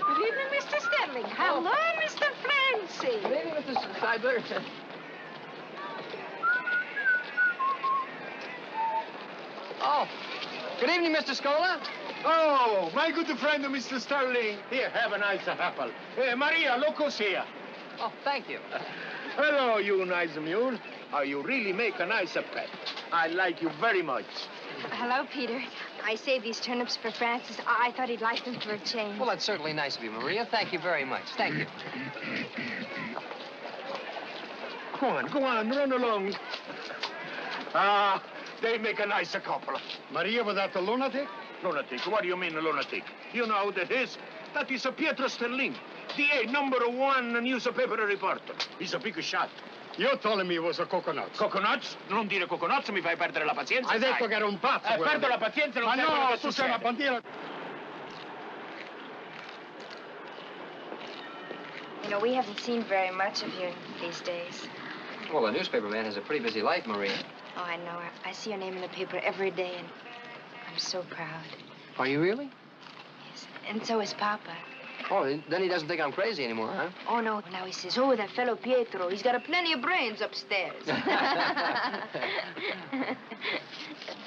Good evening, Mr. Sterling. Hello, Mr. Francie. Good evening, Mrs. Seidler. Oh, good evening, Mr. Scola. Oh, my good friend, Mr. Sterling. Here, have a nice apple. Maria, look who's here. Oh, thank you. Hello, you nice mule. You really make a nice pet. I like you very much. Hello, Peter. I saved these turnips for Francis. I thought he'd like them for a change. Well, that's certainly nice of you, Maria. Thank you very much. Thank you. Go on, run along. They make a nice couple. Maria, was that a lunatic? Lunatic? What do you mean, a lunatic? You know who that is? That is Pietro Sterling, the number one newspaper reporter. He's a big shot. You told me it was a coconut. Coconuts? Non dire coconuts, mi fai perdere la pazienza. Hai detto che era un pazzo. Perdo la pazienza e non Ma sai quello no, che tu sei una succede. bandiera. You know, we haven't seen very much of you these days. Well, the newspaper man has a pretty busy life, Maria. Oh, I know. I see your name in the paper every day, and I'm so proud. Are you really? Yes. And so is Papa. Oh, then he doesn't think I'm crazy anymore, huh? Oh, no. Now he says, oh, that fellow Pietro, he's got a plenty of brains upstairs.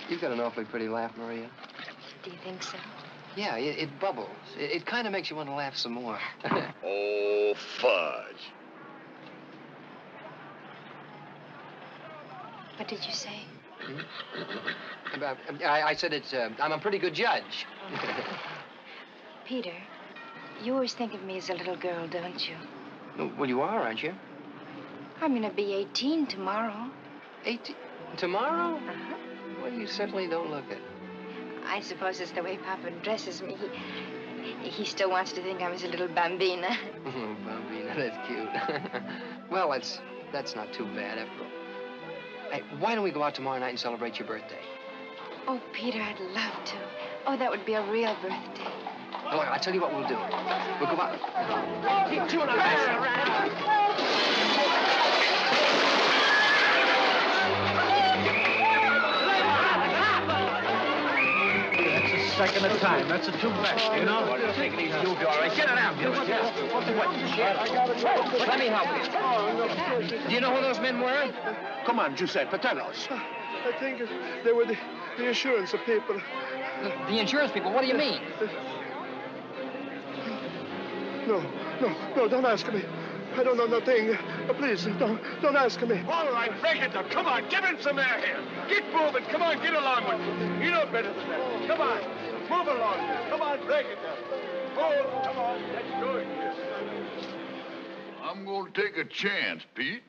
You've got an awfully pretty laugh, Maria. Do you think so? Yeah, it bubbles. It kind of makes you want to laugh some more. Oh, fudge. What did you say? I said I'm a pretty good judge. Peter, you always think of me as a little girl, don't you? Well, you are, aren't you? I'm going to be 18 tomorrow. 18? Tomorrow? Uh-huh. Well, you certainly don't look it. I suppose it's the way Papa dresses me. He still wants to think I'm his little bambina. Oh, bambina, that's cute. Well, that's not too bad after all. Hey, why don't we go out tomorrow night and celebrate your birthday? Oh, Peter, I'd love to. Oh, that would be a real birthday. Well, look, I'll tell you what we'll do. We'll go out. Keep chewing on that. That's the second of time. That's a too much, you know? Take it easy. You'll be all right. Get an ambulance. Let me help you. Do you know who those men were? Come on, Giuseppe, tell us. I think they were the insurance people. The insurance people? What do you mean? No, don't ask me. I don't know nothing. Please, don't ask me. All right, break it up. Come on, give him some air here. Get moving. Come on, get along with it. You know better than that. Come on, move along. Come on, break it up. Oh, come on, let's go. I'm going to take a chance, Pete.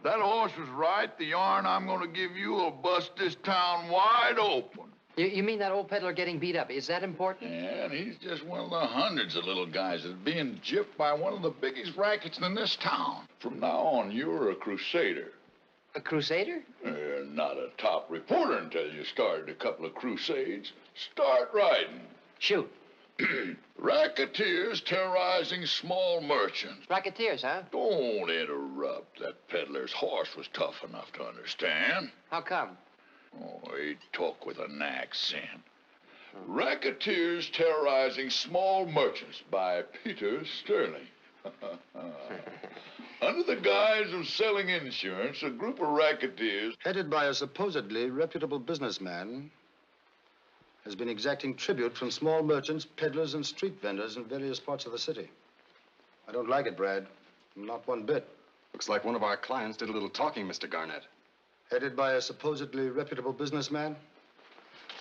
That horse was right. The yarn I'm going to give you will bust this town wide open. You mean that old peddler getting beat up? Is that important? Yeah, and he's just one of the hundreds of little guys that's being gypped by one of the biggest rackets in this town. From now on, you're a crusader. A crusader? You're not a top reporter until you started a couple of crusades. Start riding. Shoot. Racketeers terrorizing small merchants. Racketeers, huh? Don't interrupt. That peddler's horse was tough enough to understand. How come? Oh, he talk with an accent. Racketeers terrorizing small merchants by Peter Sterling. Under the guise of selling insurance, a group of racketeers, headed by a supposedly reputable businessman, has been exacting tribute from small merchants, peddlers, and street vendors in various parts of the city. I don't like it, Brad. Not one bit. Looks like one of our clients did a little talking, Mr. Garnett. Headed by a supposedly reputable businessman?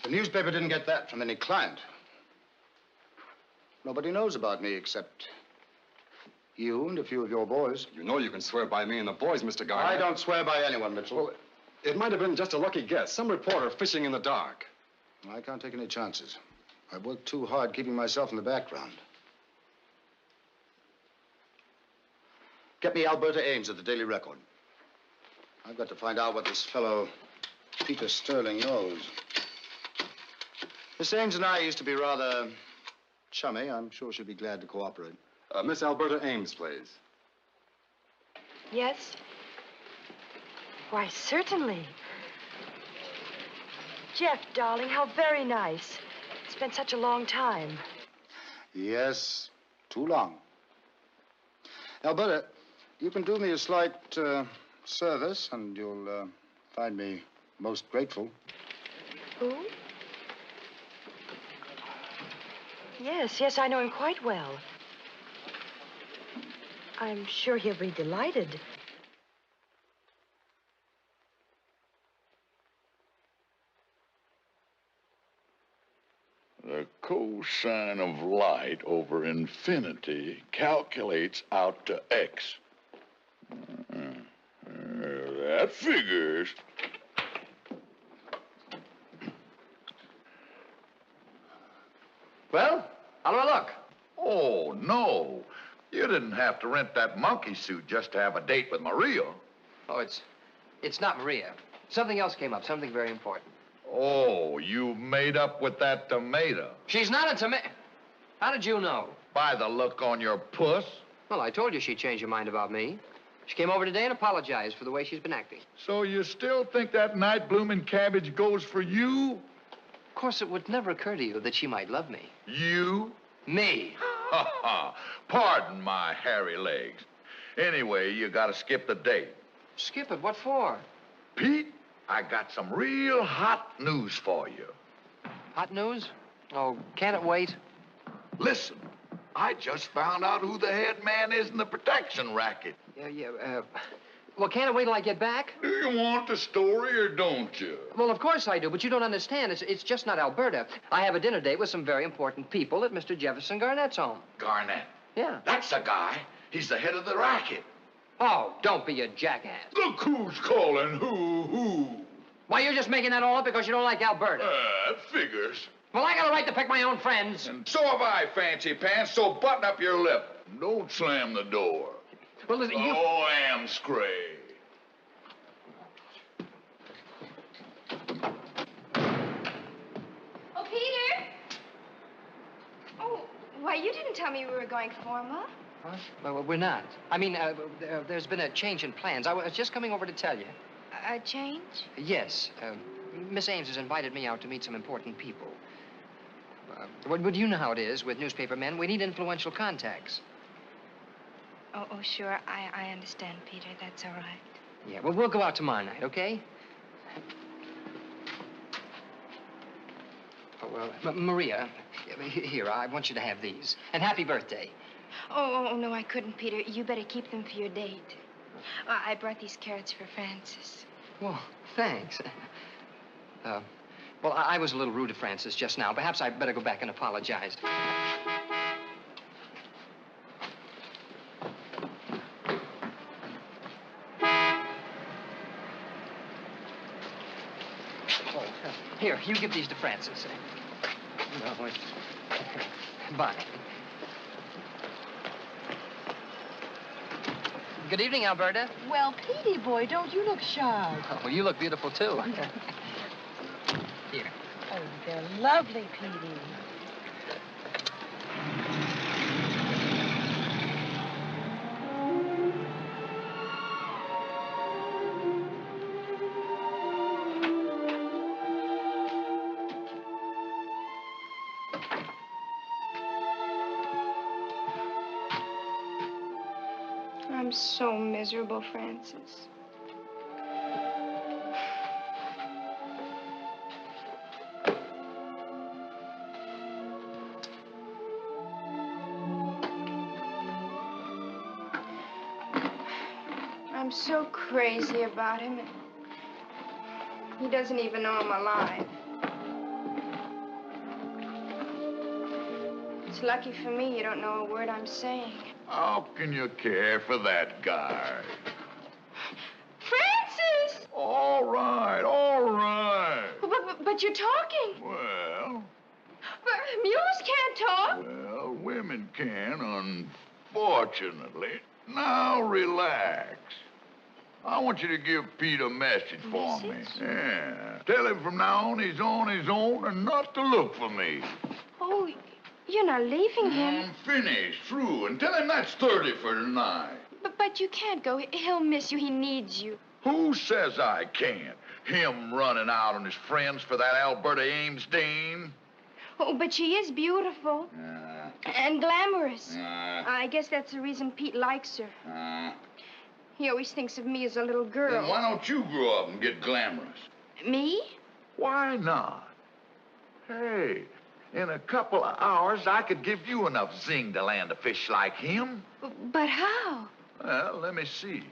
The newspaper didn't get that from any client. Nobody knows about me except you and a few of your boys. You know you can swear by me and the boys, Mr. Garnett. I don't swear by anyone, Mitchell. Well, it might have been just a lucky guess. Some reporter fishing in the dark. I can't take any chances. I've worked too hard keeping myself in the background. Get me Alberta Ames at the Daily Record. I've got to find out what this fellow Peter Sterling knows. Miss Ames and I used to be rather chummy. I'm sure she'll be glad to cooperate. Miss Alberta Ames, please. Yes? Why, certainly. Jeff, darling, how very nice. It's been such a long time. Yes, too long. Alberta, you can do me a slight service, and you'll find me most grateful. Who? Yes, I know him quite well. I'm sure he'll be delighted. the cosine of light over infinity calculates out to x. That figures. Well, how do I look? Oh, no. You didn't have to rent that monkey suit just to have a date with Maria. Oh, it's not Maria. Something else came up, something very important. Oh, you made up with that tomato. She's not a tomato. How did you know? By the look on your puss. Well, I told you she'd changed her mind about me. She came over today and apologized for the way she's been acting. So you still think that night blooming cabbage goes for you? Of course, it would never occur to you that she might love me. You? Me? Ha ha. Pardon my hairy legs. Anyway, you gotta skip the date. Skip it? What for? Pete, I got some real hot news for you. Hot news? Oh, can't it wait? Listen, I just found out who the head man is in the protection racket. Well, can't it wait till I get back? Do you want the story or don't you? Well, of course I do, but you don't understand. It's just not Alberta. I have a dinner date with some very important people at Mr. Jefferson Garnett's home. Garnett? Yeah. That's the guy. He's the head of the racket. Oh, don't be a jackass. Look who's calling who. Why, you're just making that all up because you don't like Alberta. That figures. Well, I got a right to pick my own friends. And so have I, Fancy Pants, so button up your lip. Don't slam the door. Well, listen, you... Oh, Amscray. Oh, Peter! Oh, why, you didn't tell me we were going formal. Huh? Well, we're not. I mean, there's been a change in plans. I was just coming over to tell you. A change? Yes. Miss Ames has invited me out to meet some important people. Well, you know how it is with newspaper men. We need influential contacts. Oh, sure. I understand, Peter. That's all right. Yeah, well, we'll go out tomorrow night, okay? Oh, well, Maria, here, I want you to have these. And happy birthday. Oh, no, I couldn't, Peter. You better keep them for your date. I brought these carrots for Francis. Well, thanks. Well, I was a little rude to Francis just now. Perhaps I'd better go back and apologize. Oh, here, you give these to Francis. No, bye. Good evening, Alberta. Well, Petey boy, don't you look shy? Oh, you look beautiful, too. Here. Oh, they're lovely, Petey. I'm so miserable, Francis. I'm so crazy about him. He doesn't even know I'm alive. It's lucky for me you don't know a word I'm saying. How can you care for that guy? Francis! All right, all right. But you're talking. Well, But mules can't talk. well, women can, unfortunately. Now, relax. I want you to give Pete a message for me. Yeah. Tell him from now on he's on his own and not to look for me. Oh, you're not leaving him. I'm finished, through, and tell him that's 30 for tonight. But you can't go. He'll miss you. He needs you. Who says I can't? Him running out on his friends for that Alberta Ames dame? Oh, but she is beautiful. And glamorous. I guess that's the reason Pete likes her. He always thinks of me as a little girl. Then why don't you grow up and get glamorous? Me? Why not? Hey, in a couple of hours, I could give you enough zing to land a fish like him. But how? Well, let me see.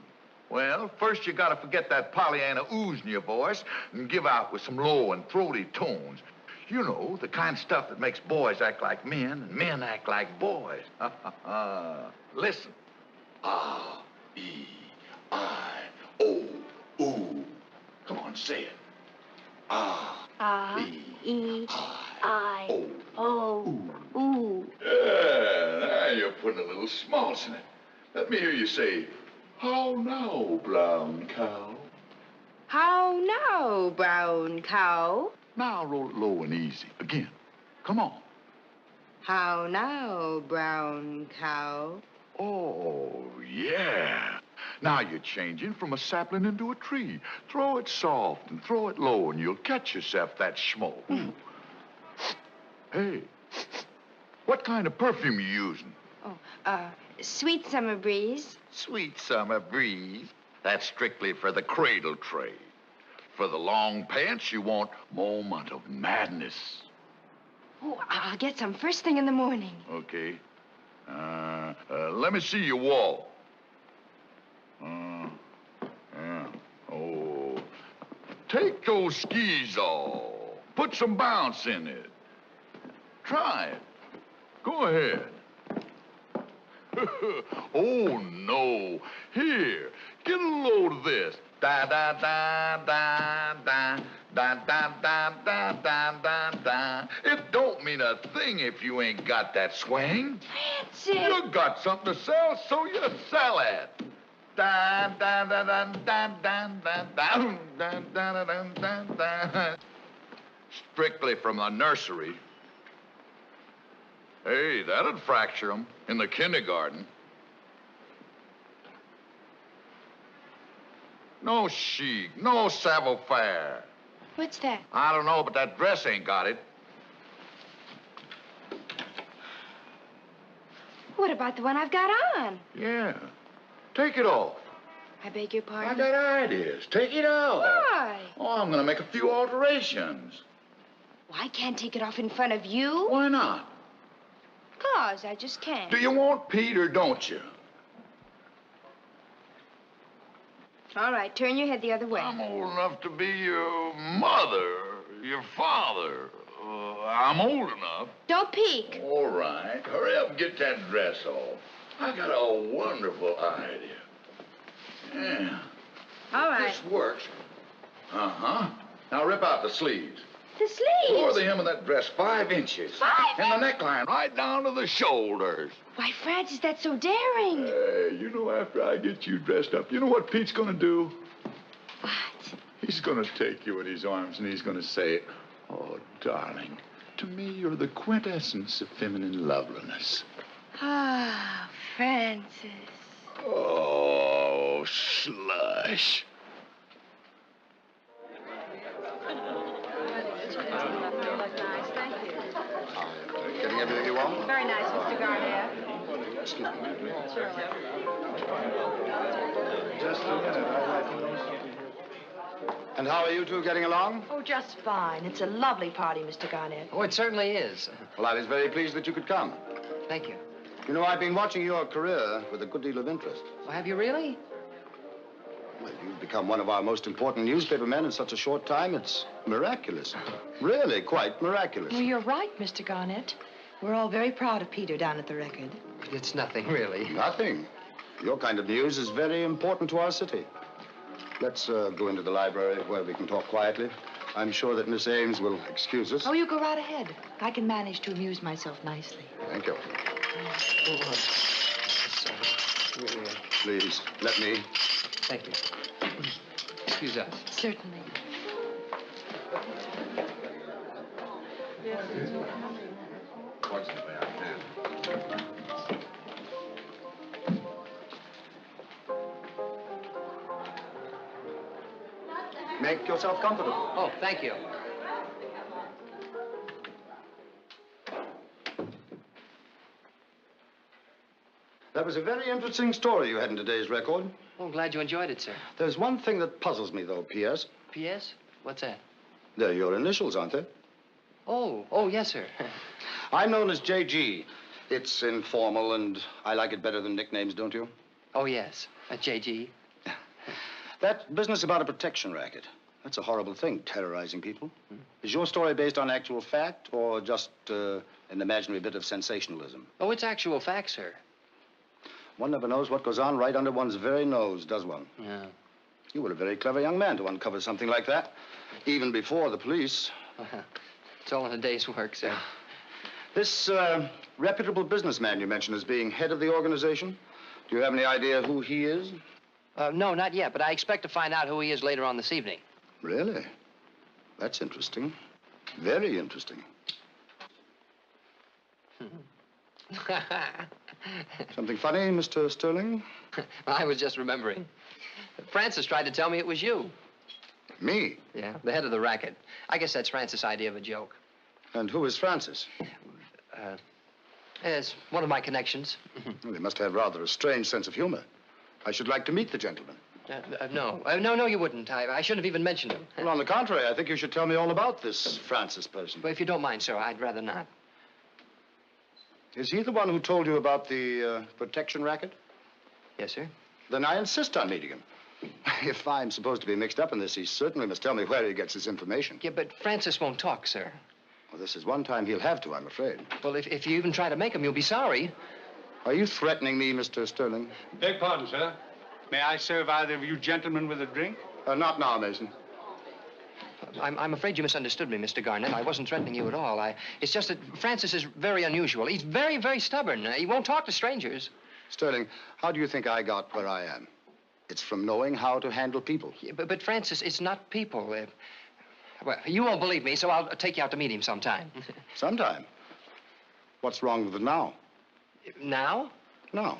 Well, first you gotta forget that Pollyanna ooze in your voice and give out with some low and throaty tones. You know, the kind of stuff that makes boys act like men and men act like boys. Listen. R-E-I-O-U. Come on, say it. R-E-I-O-U. Yeah, now you're putting a little smalls in it. Let me hear you say How now, brown cow? How now, brown cow? Now roll it low and easy. Again. Come on. How now, brown cow? Oh, yeah. Now you're changing from a sapling into a tree. Throw it soft and throw it low, and you'll catch yourself that schmo. Hey, what kind of perfume you using? Sweet summer breeze. Sweet summer breeze. That's strictly for the cradle trade. For the long pants, you want moment of madness. Oh, I'll get some first thing in the morning. Okay. Let me see you walk. Oh. Take those skis off. Put some bounce in it. Try it. Go ahead. Oh, no. Here, get a load of this. Da da da da da da da da da da da da. It don't mean a thing if you ain't got that swing. Francis! You got something to sell, so you sell it. Da da da da da da da da da da da da da. Strictly from the nursery. Hey, that'd fracture them in the kindergarten. No chic, no savoir-faire. What's that? I don't know, but that dress ain't got it. What about the one I've got on? Yeah. Take it off. I beg your pardon? I got ideas. Take it off. Why? Oh, I'm gonna make a few alterations. Well, I can't take it off in front of you. Why not? 'Cause I just can't. Do you want Pete or don't you? All right, turn your head the other way. I'm old enough to be your mother, your father. I'm old enough. Don't peek. All right. Hurry up and get that dress off. I got a wonderful idea. Yeah. All right. This works. Uh-huh. Now rip out the sleeves. The sleeves? Lower the hem of that dress 5 inches. 5 And the neckline right down to the shoulders. Why, Francis, that's so daring. Hey, you know, after I get you dressed up, you know what Pete's gonna do? What? He's gonna take you in his arms and he's gonna say, "Oh, darling, to me you're the quintessence of feminine loveliness." Ah, Francis. Oh, slush. Getting everything you want? Very nice, Mr. Garnett. Excuse me, ma'am. Just a minute. And how are you two getting along? Oh, just fine. It's a lovely party, Mr. Garnett. Oh, it certainly is. Well, I was very pleased that you could come. Thank you. You know, I've been watching your career with a good deal of interest. Well, have you really? Well, you've become one of our most important newspaper men in such a short time. It's miraculous. Really, quite miraculous. Well, you're right, Mr. Garnett. We're all very proud of Peter down at the Record. It's nothing, really. Nothing. Your kind of news is very important to our city. Let's go into the library where we can talk quietly. I'm sure that Miss Ames will excuse us. Oh, you go right ahead. I can manage to amuse myself nicely. Thank you. Oh, sorry. Please, let me. Thank you. Excuse us. Certainly. Fortunately, I can. Make yourself comfortable. Oh, thank you. That was a very interesting story you had in today's Record. Oh, I'm glad you enjoyed it, sir. There's one thing that puzzles me, though, P.S. P.S.? What's that? They're your initials, aren't they? Oh, yes, sir. I'm known as J.G. It's informal, and I like it better than nicknames, don't you? Oh, yes. J.G. That business about a protection racket, that's a horrible thing, terrorizing people. Is your story based on actual fact or just an imaginary bit of sensationalism? Oh, it's actual fact, sir. One never knows what goes on right under one's very nose, does one? Yeah. You were a very clever young man to uncover something like that, even before the police. It's all in a day's work, sir. This reputable businessman you mentioned as being head of the organization, do you have any idea who he is? No, not yet, but I expect to find out who he is later on this evening. Really? That's interesting. Very interesting. Something funny, Mr. Sterling? I was just remembering. Francis tried to tell me it was you. Me? Yeah, the head of the racket. I guess that's Francis' idea of a joke. And who is Francis? It's one of my connections. Well, they must have rather a strange sense of humor. I should like to meet the gentleman. No, you wouldn't. I shouldn't have even mentioned him. Well, on the contrary, I think you should tell me all about this Francis person. But if you don't mind, sir, I'd rather not. Is he the one who told you about the protection racket? Yes, sir. Then I insist on meeting him. If I'm supposed to be mixed up in this, he certainly must tell me where he gets his information. Yeah, but Francis won't talk, sir. Well, this is one time he'll have to, I'm afraid. Well, if you even try to make him, you'll be sorry. Are you threatening me, Mr. Sterling? Beg pardon, sir. May I serve either of you gentlemen with a drink? Not now, Mason. I'm afraid you misunderstood me, Mr. Garnett. I wasn't threatening you at all. It's just that Francis is very unusual. He's very, very stubborn. He won't talk to strangers. Sterling, how do you think I got where I am? It's from knowing how to handle people. Yeah, but Francis, it's not people. Well, you won't believe me, so I'll take you out to meet him sometime. Sometime? What's wrong with it now? Now? No.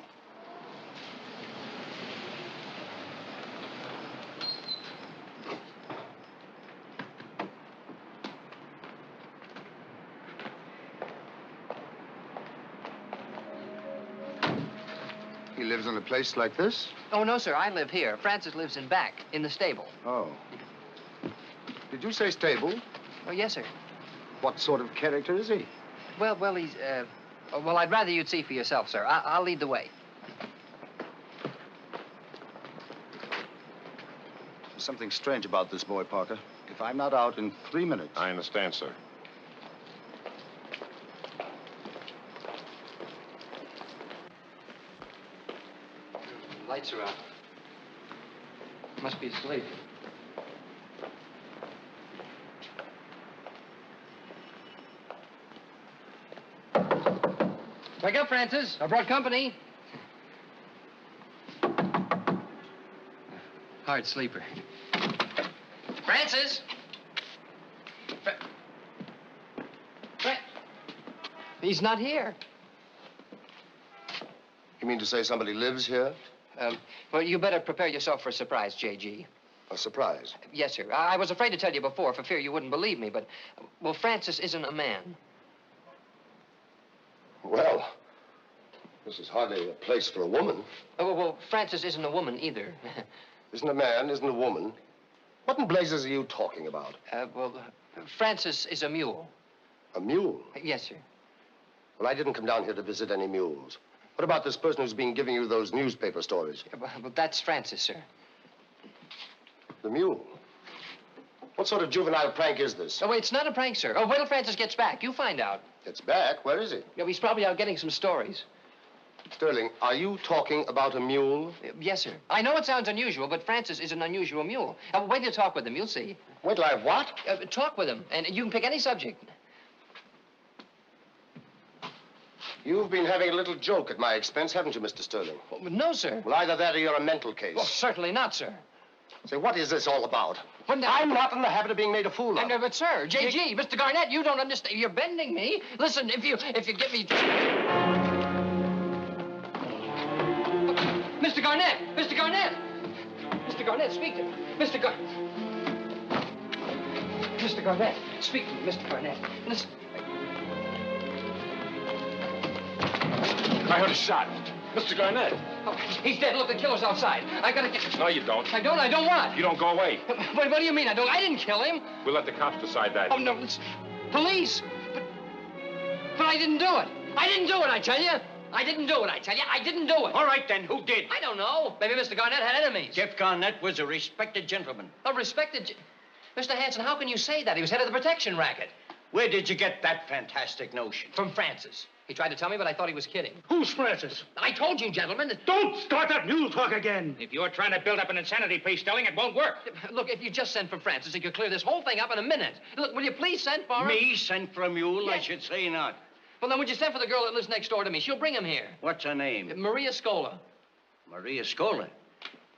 He lives in a place like this? Oh, no, sir. I live here. Francis lives in back, in the stable. Oh. Did you say stable? Oh, yes, sir. What sort of character is he? Well, he's, well, I'd rather you'd see for yourself, sir. I'll lead the way. There's something strange about this boy, Parker. If I'm not out in 3 minutes... I understand, sir. Lights are out. Must be asleep. Wake up, Francis. I brought company. Hard sleeper. Francis! He's not here. You mean to say somebody lives here? Well, you better prepare yourself for a surprise, J.G. A surprise? Yes, sir. I was afraid to tell you before for fear you wouldn't believe me, but, well, Francis isn't a man. Well, this is hardly a place for a woman. Oh, well, Francis isn't a woman either. Isn't a man, isn't a woman. What in blazes are you talking about? Francis is a mule. A mule? Yes, sir. Well, I didn't come down here to visit any mules. What about this person who's been giving you those newspaper stories? Well, that's Francis, sir. The mule? What sort of juvenile prank is this? Oh, it's not a prank, sir. Oh, wait till Francis gets back. You find out. Gets back? Where is he? Yeah, he's probably out getting some stories. Sterling, are you talking about a mule? Yes, sir. I know it sounds unusual, but Francis is an unusual mule. Wait till you talk with him. You'll see. Wait till I what? Talk with him, and you can pick any subject. You've been having a little joke at my expense, haven't you, Mr. Sterling? Well, no, sir. Well, either that or you're a mental case. Well, certainly not, sir. Say, what is this all about? I'm not in the habit of being made a fool of. But, sir, J.G., Mr. Garnett, you don't understand. You're bending me. Listen, if you give me... Mr. Garnett! Mr. Garnett! Mr. Garnett, speak to me. Mr. Garnett, speak to me, Mr. Garnett. Listen. I heard a shot. Mr. Garnett. Oh, he's dead. Look, the killer's outside. I gotta get... No, you don't. I don't what? You don't go away. What do you mean I don't? I didn't kill him. We'll let the cops decide that. Oh, no, it's police. But I didn't do it. I didn't do it, I tell you. I didn't do it, I tell you. I didn't do it. All right, then, who did? I don't know. Maybe Mr. Garnett had enemies. Jeff Garnett was a respected gentleman. A respected... Mr. Hanson, how can you say that? He was head of the protection racket. Where did you get that fantastic notion? From Francis. He tried to tell me, but I thought he was kidding. Who's Francis? I told you, gentlemen. Don't start that mule talk again. If you're trying to build up an insanity plea, Sterling, it won't work. Look, if you just send for Francis, he could clear this whole thing up in a minute. Look, will you please send for him? Me send for a mule? Yes. I should say not. Well, then would you send for the girl that lives next door to me? She'll bring him here. What's her name? Maria Scola. Maria Scola?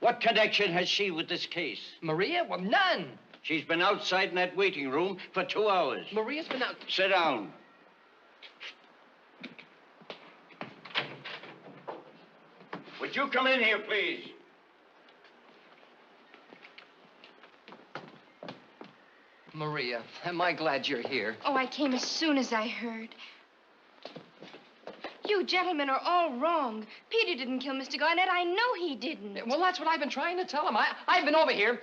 What connection has she with this case? Maria? Well, none. She's been outside in that waiting room for 2 hours. Maria's been out. Sit down. Would you come in here, please? Maria, am I glad you're here? Oh, I came as soon as I heard. You gentlemen are all wrong. Peter didn't kill Mr. Garnett. I know he didn't. Well, that's what I've been trying to tell him. I've been over here.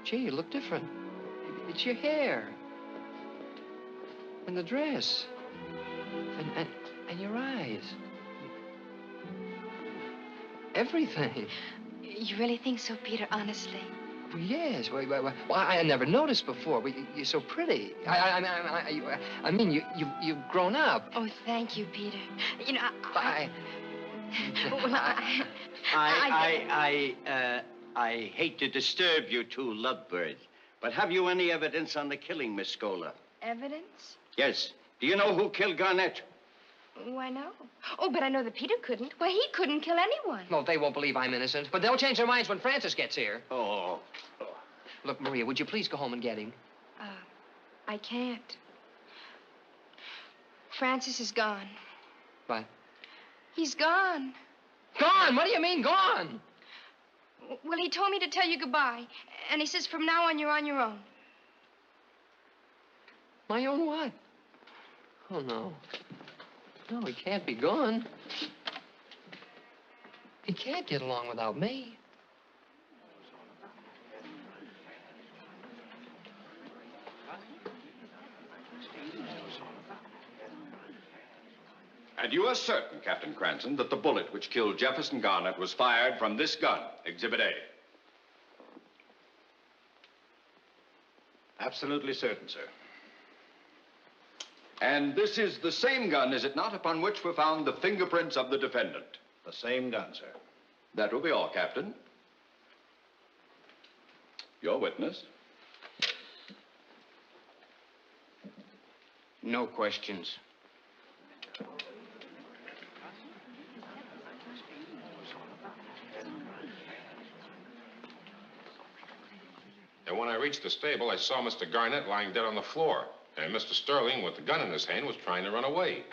Gee, you look different. It's your hair. And the dress. And your eyes. Everything. You really think so, Peter, honestly? Well, yes. Well, I never noticed before. But you're so pretty. I mean, you've grown up. Oh, thank you, Peter. You know, I hate to disturb you two lovebirds, but have you any evidence on the killing, Miss Scola? Evidence? Yes. Do you know who killed Garnett? Why, no. Oh, but I know that Peter couldn't. Why, he couldn't kill anyone. Well, they won't believe I'm innocent, but they'll change their minds when Francis gets here. Oh. Look, Maria, would you please go home and get him? I can't. Francis is gone. What? He's gone. Gone? What do you mean, gone? Well, he told me to tell you goodbye. And he says from now on, you're on your own. My own what? Oh, no. No, he can't be gone. He can't get along without me. And you are certain, Captain Cranston, that the bullet which killed Jefferson Garnett was fired from this gun, Exhibit A? Absolutely certain, sir. And this is the same gun, is it not, upon which were found the fingerprints of the defendant? The same gun, sir. That will be all, Captain. Your witness. No questions. And when I reached the stable, I saw Mr. Garnett lying dead on the floor. And Mr. Sterling, with the gun in his hand, was trying to run away.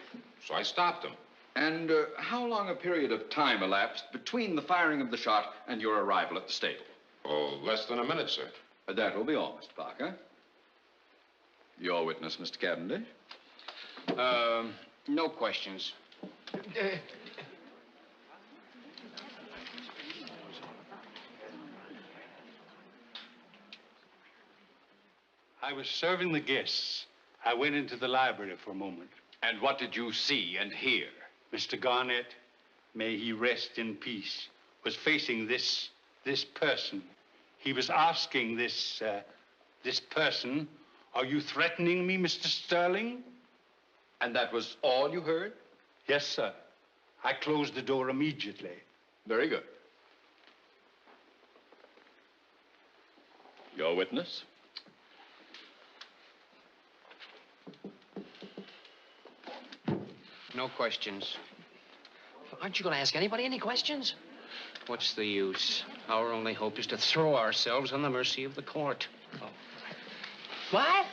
So I stopped him. And how long a period of time elapsed between the firing of the shot and your arrival at the stable? Oh, less than a minute, sir. That will be all, Mr. Parker. Your witness, Mr. Cavendish. No questions. I was serving the guests. I went into the library for a moment. And what did you see and hear? Mr. Garnett, may he rest in peace, was facing this person. He was asking this person, are you threatening me, Mr. Sterling? And that was all you heard? Yes, sir. I closed the door immediately. Very good. Your witness? No questions. Aren't you going to ask anybody any questions? What's the use? Our only hope is to throw ourselves on the mercy of the court. Oh. What?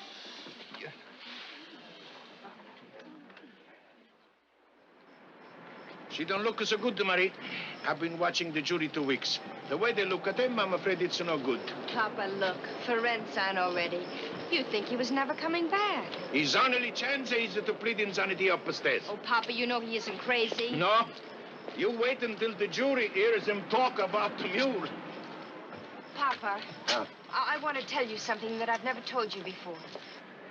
She don't look so good, Marie. I've been watching the jury 2 weeks. The way they look at him, I'm afraid it's no good. Papa, look. Ferenczi already. You think he was never coming back. His only chance is to plead insanity upstairs. Oh, Papa, you know he isn't crazy. No. You wait until the jury hears him talk about the mule. Papa, I want to tell you something that I've never told you before.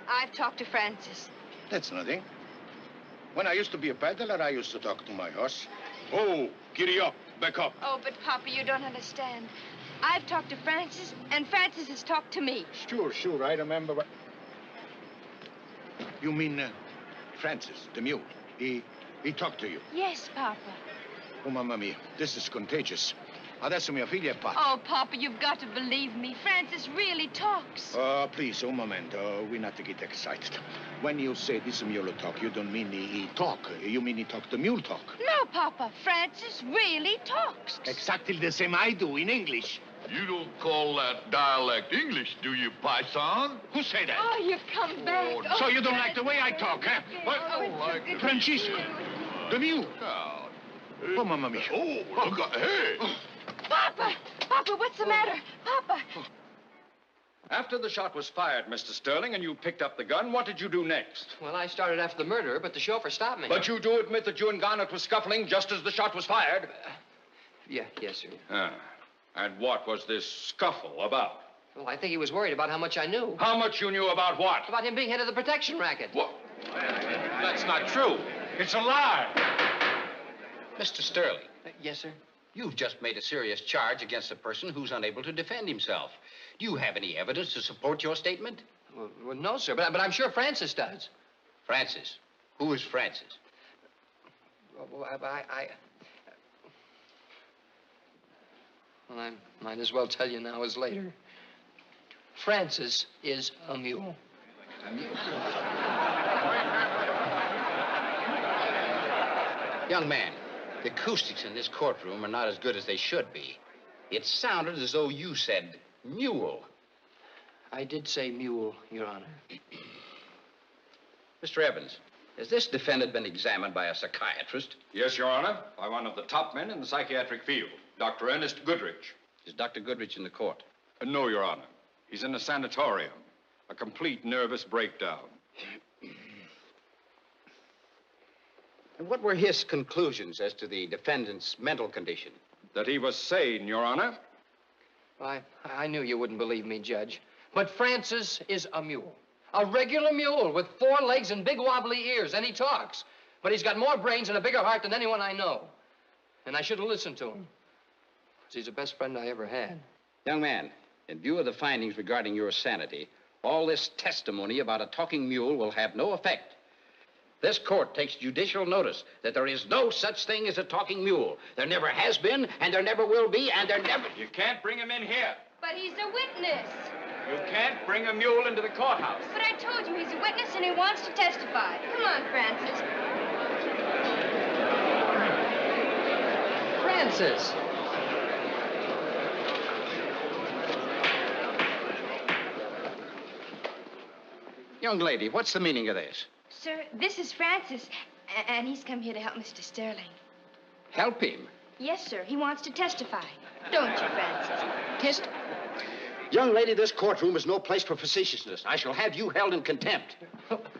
I've talked to Francis. That's nothing. When I used to be a peddler, I used to talk to my horse. Oh, giddy up. Back up. Oh, but Papa, you don't understand. I've talked to Francis, and Francis has talked to me. Sure. I remember what... You mean Francis, the mule. He talked to you? Yes, Papa. Oh, Mamma mia. This is contagious. Adesso mio figlio è pazzo. Oh, Papa, you've got to believe me. Francis really talks. Oh, please, un momento. We not to get excited. When you say this mule talk, you don't mean he talk. You mean he talk the mule talk. No, Papa. Francis really talks. Exactly the same I do in English. You don't call that dialect English, do you, Paisan? Who say that? Oh, you've come back. Oh, So you don't like the way I talk, huh? What? Oh, Francisco, the mule. Oh, mamma mia. Oh, look at, hey. Papa! Papa, what's the matter? Papa! After the shot was fired, Mr. Sterling, and you picked up the gun, what did you do next? Well, I started after the murderer, but the chauffeur stopped me. But you do admit that you and Garnett were scuffling just as the shot was fired? Yes, sir. Ah. And what was this scuffle about? Well, I think he was worried about how much I knew. How much you knew about what? About him being head of the protection racket. What? That's not true. It's a lie. Mr. Sterling. Yes, sir? You've just made a serious charge against a person who's unable to defend himself. Do you have any evidence to support your statement? Well, no, sir, but I'm sure Francis does. Francis? Who is Francis? Well, I might as well tell you now as later. Francis is a mule. A mule? Young man, the acoustics in this courtroom are not as good as they should be. It sounded as though you said mule. I did say mule, Your Honor. Mr. Evans, has this defendant been examined by a psychiatrist? Yes, Your Honor, by one of the top men in the psychiatric field, Dr. Ernest Goodrich. Is Dr. Goodrich in the court? No, Your Honor. He's in a sanatorium. A complete nervous breakdown. And what were his conclusions as to the defendant's mental condition? That he was sane, Your Honor. I knew you wouldn't believe me, Judge. But Francis is a mule. A regular mule with 4 legs and big wobbly ears, and he talks. But he's got more brains and a bigger heart than anyone I know. And I should have listened to him. Because he's the best friend I ever had. Young man, in view of the findings regarding your sanity, all this testimony about a talking mule will have no effect. This court takes judicial notice that there is no such thing as a talking mule. There never has been, and there never will be, and there never... You can't bring him in here. But he's a witness. You can't bring a mule into the courthouse. But I told you he's a witness and he wants to testify. Come on, Francis. Francis! Young lady, what's the meaning of this? Sir, this is Francis, and he's come here to help Mr. Sterling. Help him? Yes, sir. He wants to testify. Don't you, Francis? Young lady, this courtroom is no place for facetiousness. I shall have you held in contempt.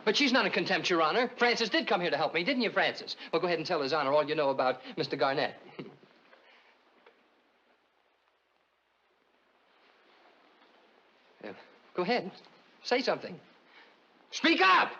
But she's not in contempt, Your Honor. Francis did come here to help me, didn't you, Francis? Well, go ahead and tell His Honor all you know about Mr. Garnett. Go ahead. Say something. Speak up!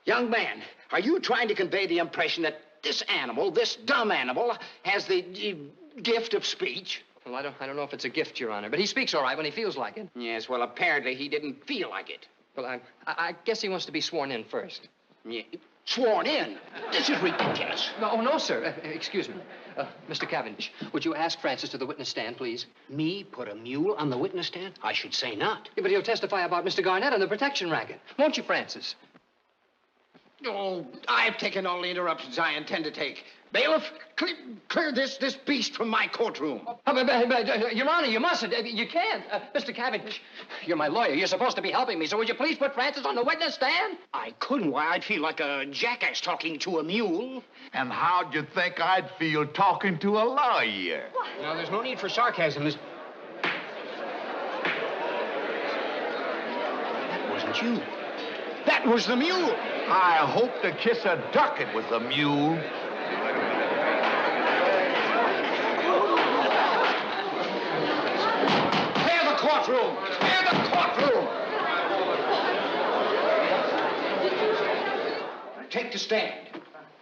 Young man, are you trying to convey the impression that this animal, this dumb animal, has the gift of speech? Well, I don't know if it's a gift, Your Honor, but he speaks all right when he feels like it. Yes, well, apparently he didn't feel like it. Well, I guess he wants to be sworn in first. Yeah. Sworn in? This is ridiculous. No, sir. Excuse me. Mr. Cavendish, would you ask Francis to the witness stand, please? Me put a mule on the witness stand? I should say not. Yeah, but he'll testify about Mr. Garnett and the protection racket. Won't you, Francis? Oh, I've taken all the interruptions I intend to take. Bailiff, clear this beast from my courtroom. Your Honor, you mustn't. You can't. Mr. Cavendish, you're my lawyer. You're supposed to be helping me, so would you please put Francis on the witness stand? I couldn't. Why, I'd feel like a jackass talking to a mule. And how'd you think I'd feel talking to a lawyer? Now, there's no need for sarcasm. That wasn't you. That was the mule. I hope to kiss a duck it was a mule. Clear the courtroom! Clear the courtroom! Take the stand.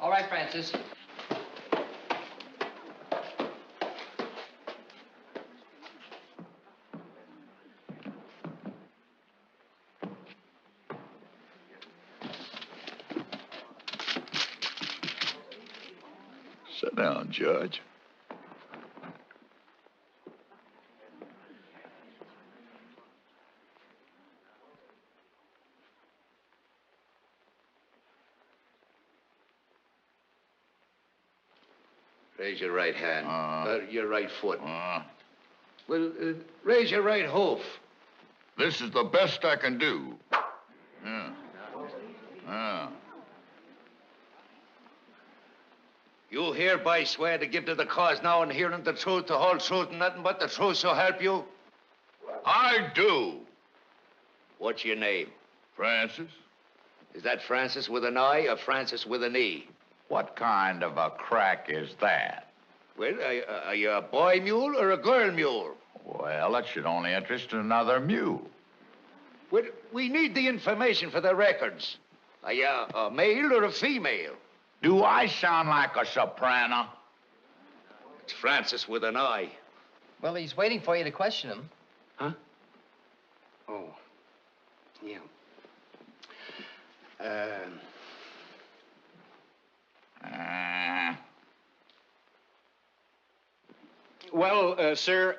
All right, Francis. Sit down, Judge. Raise your right hand. Your right foot. Well, raise your right hoof. This is the best I can do. You hereby swear to give to the cause now and hearing the truth, the whole truth, and nothing but the truth, so help you? I do. What's your name? Francis. Is that Francis with an I or Francis with an E? What kind of a crack is that? Well, are you a boy mule or a girl mule? Well, that should only interest another mule. Well, we need the information for the records. Are you a male or a female? Do I sound like a soprano? It's Francis with an I. Well, he's waiting for you to question him. Huh? Oh. Yeah. Well, sir,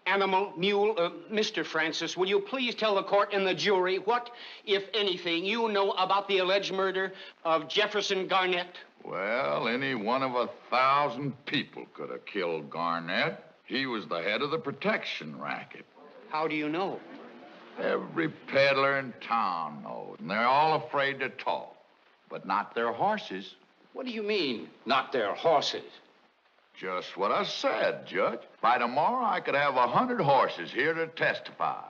animal, mule, Mr. Francis, will you please tell the court and the jury what, if anything, you know about the alleged murder of Jefferson Garnett? Well, any one of 1,000 people could have killed Garnett. He was the head of the protection racket. How do you know? Every peddler in town knows, and they're all afraid to talk, but not their horses. What do you mean, not their horses? Just what I said, Judge. By tomorrow, I could have 100 horses here to testify.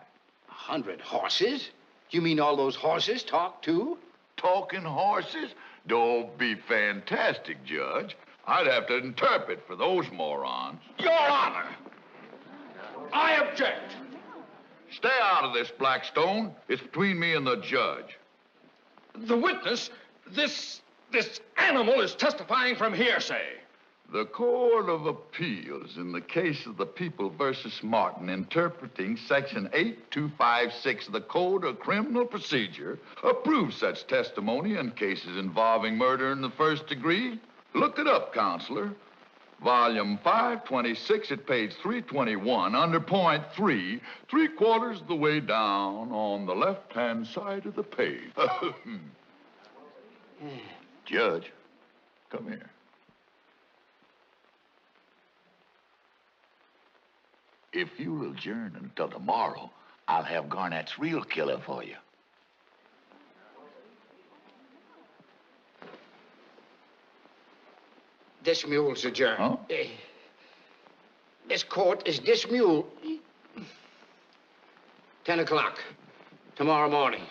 100 horses? You mean all those horses talk, too? Talking horses? Don't be fantastic, Judge. I'd have to interpret for those morons. Your Honor, I object. Stay out of this, Blackstone. It's between me and the judge. The witness, this animal is testifying from hearsay. The Court of Appeals, in the case of the People versus Martin, interpreting Section 8256 of the Code of Criminal Procedure, approves such testimony in cases involving murder in the first degree. Look it up, Counselor. Volume 526 at page 321, under point 3, 3/4 of the way down on the left-hand side of the page. Judge, come here. If you'll adjourn until tomorrow, I'll have Garnett's real killer for you. This mule's adjourned. Huh? This court is dismule. 10 o'clock tomorrow morning.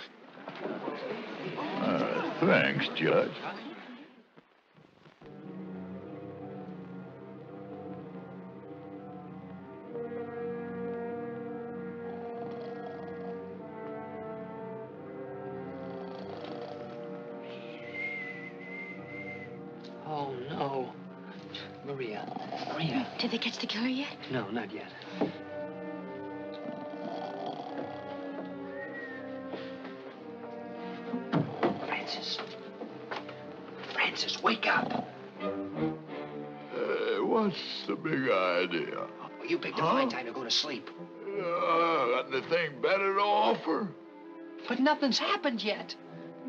Thanks, Judge. Oh, no. Maria. Maria. Did they catch the killer yet? No, not yet. Francis. Francis, wake up. What's the big idea? You picked a fine time to go to sleep. Got anything better to offer? But nothing's happened yet.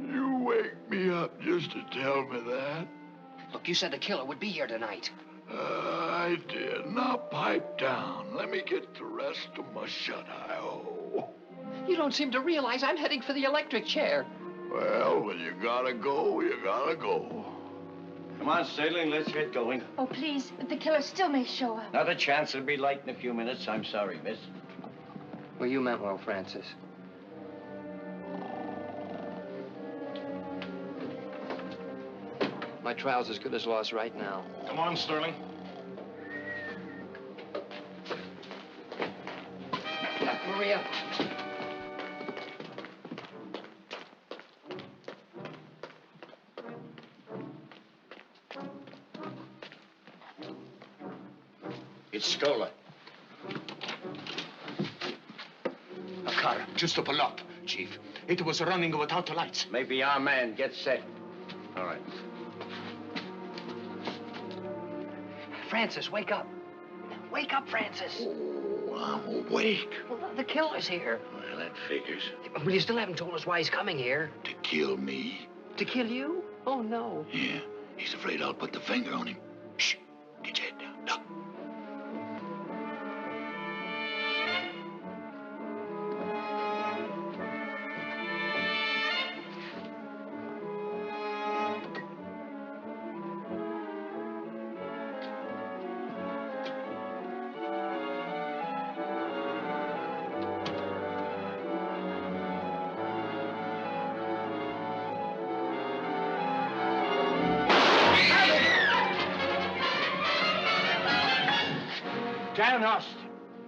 You wake me up just to tell me that? Look, you said the killer would be here tonight. I did. Now pipe down. Let me get the rest of my shut-eye hole. You don't seem to realize I'm heading for the electric chair. Well, when you gotta go, you gotta go. Come on, Sterling, let's get going. Oh, please, the killer still may show up. Not a chance. It'll be light in a few minutes. I'm sorry, miss. Well, you meant well, Francis. My trial's as good as lost right now. Come on, Sterling. Maria. It's stolen. A car just up a lot, Chief. It was running without the lights. Maybe our man. Get set. All right. Francis, wake up. Wake up, Francis. Oh, I'm awake. Well, the killer's here. Well, that figures. But you still haven't told us why he's coming here. To kill me. To kill you? Oh, no. Yeah. He's afraid I'll put the finger on him. Shh. Get your head down. Duck. John Austin.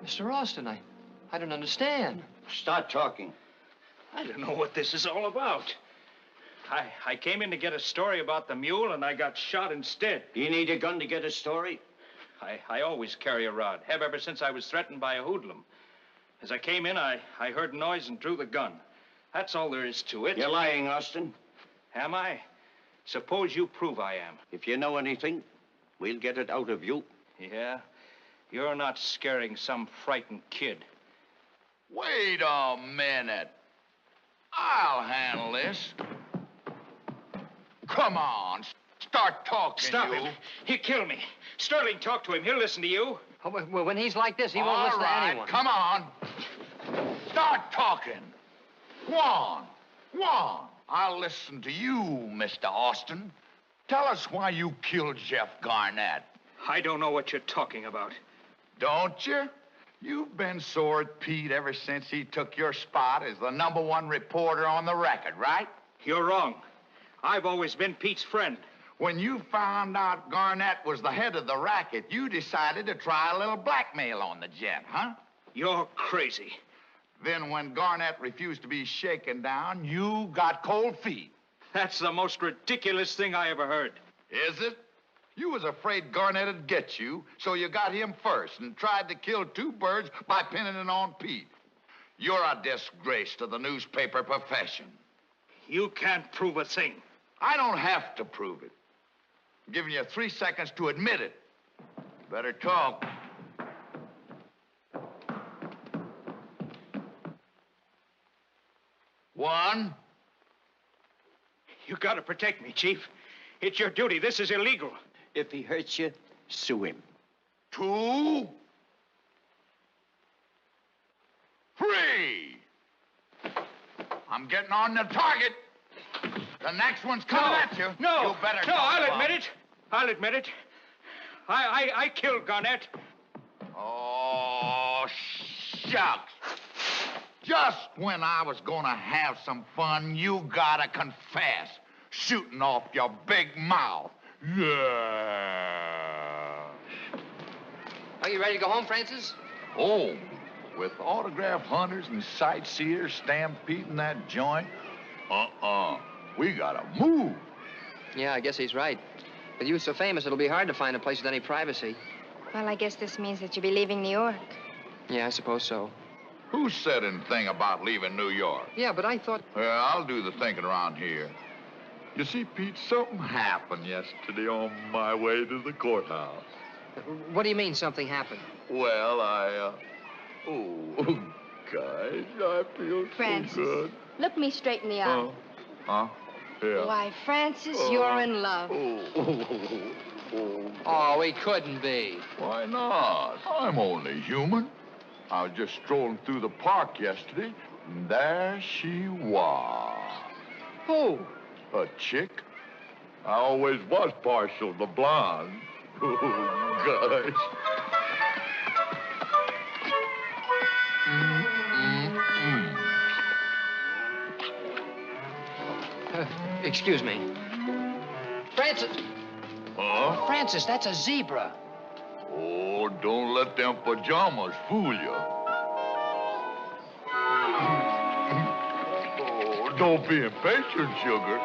Mr. Austin, I don't understand. Start talking. I don't know what this is all about. I came in to get a story about the mule, and I got shot instead. You need a gun to get a story? I always carry a rod. Have ever since I was threatened by a hoodlum. As I came in, I heard a noise and drew the gun. That's all there is to it. You're lying, Austin. Am I? Suppose you prove I am. If you know anything, we'll get it out of you. Yeah? You're not scaring some frightened kid. Wait a minute. I'll handle this. Come on, start talking, Stop you. him. He'll kill me. Sterling, talk to him. He'll listen to you. Oh, well, when he's like this, he won't listen to anyone. Come on. Start talking. Go on. Go on. I'll listen to you, Mr. Austin. Tell us why you killed Jeff Garnett. I don't know what you're talking about. Don't you? You've been sore at Pete ever since he took your spot as the #1 reporter on the record, right? You're wrong. I've always been Pete's friend. When you found out Garnett was the head of the racket, you decided to try a little blackmail on the gent, huh? You're crazy. Then when Garnett refused to be shaken down, you got cold feet. That's the most ridiculous thing I ever heard. Is it? You was afraid Garnett'd get you, so you got him first and tried to kill 2 birds by pinning it on Pete. You're a disgrace to the newspaper profession. You can't prove a thing. I don't have to prove it. I'm giving you 3 seconds to admit it. Better talk. One. You gotta protect me, Chief. It's your duty. This is illegal. If he hurts you, sue him. 2. 3. I'm getting on the target. The next one's coming at you. No, You better no, talk I'll about admit it. I'll admit it. I killed Garnett. Oh, shucks. Just when I was gonna have some fun, you gotta confess. Shooting off your big mouth. Yeah. Are you ready to go home, Francis? Oh, with autograph hunters and sightseers stampeding that joint? We gotta move. Yeah, I guess he's right. With you so famous, it'll be hard to find a place with any privacy. Well, I guess this means that you'll be leaving New York. Yeah, I suppose so. Who said anything about leaving New York? Yeah, but I thought... Well, I'll do the thinking around here. You see, Pete, something happened yesterday on my way to the courthouse. What do you mean something happened? Well, oh, guys, I feel Francis, so good. look me straight in the eye. Huh? Yeah. Why, Francis, you're in love. Oh, he couldn't be. Why not? I'm only human. I was just strolling through the park yesterday, and there she was. Who? A chick. I always was partial to blonde. Oh, gosh. Excuse me. Francis! Huh? Francis, that's a zebra. Oh, don't let them pajamas fool you. Oh, don't be impatient, sugar.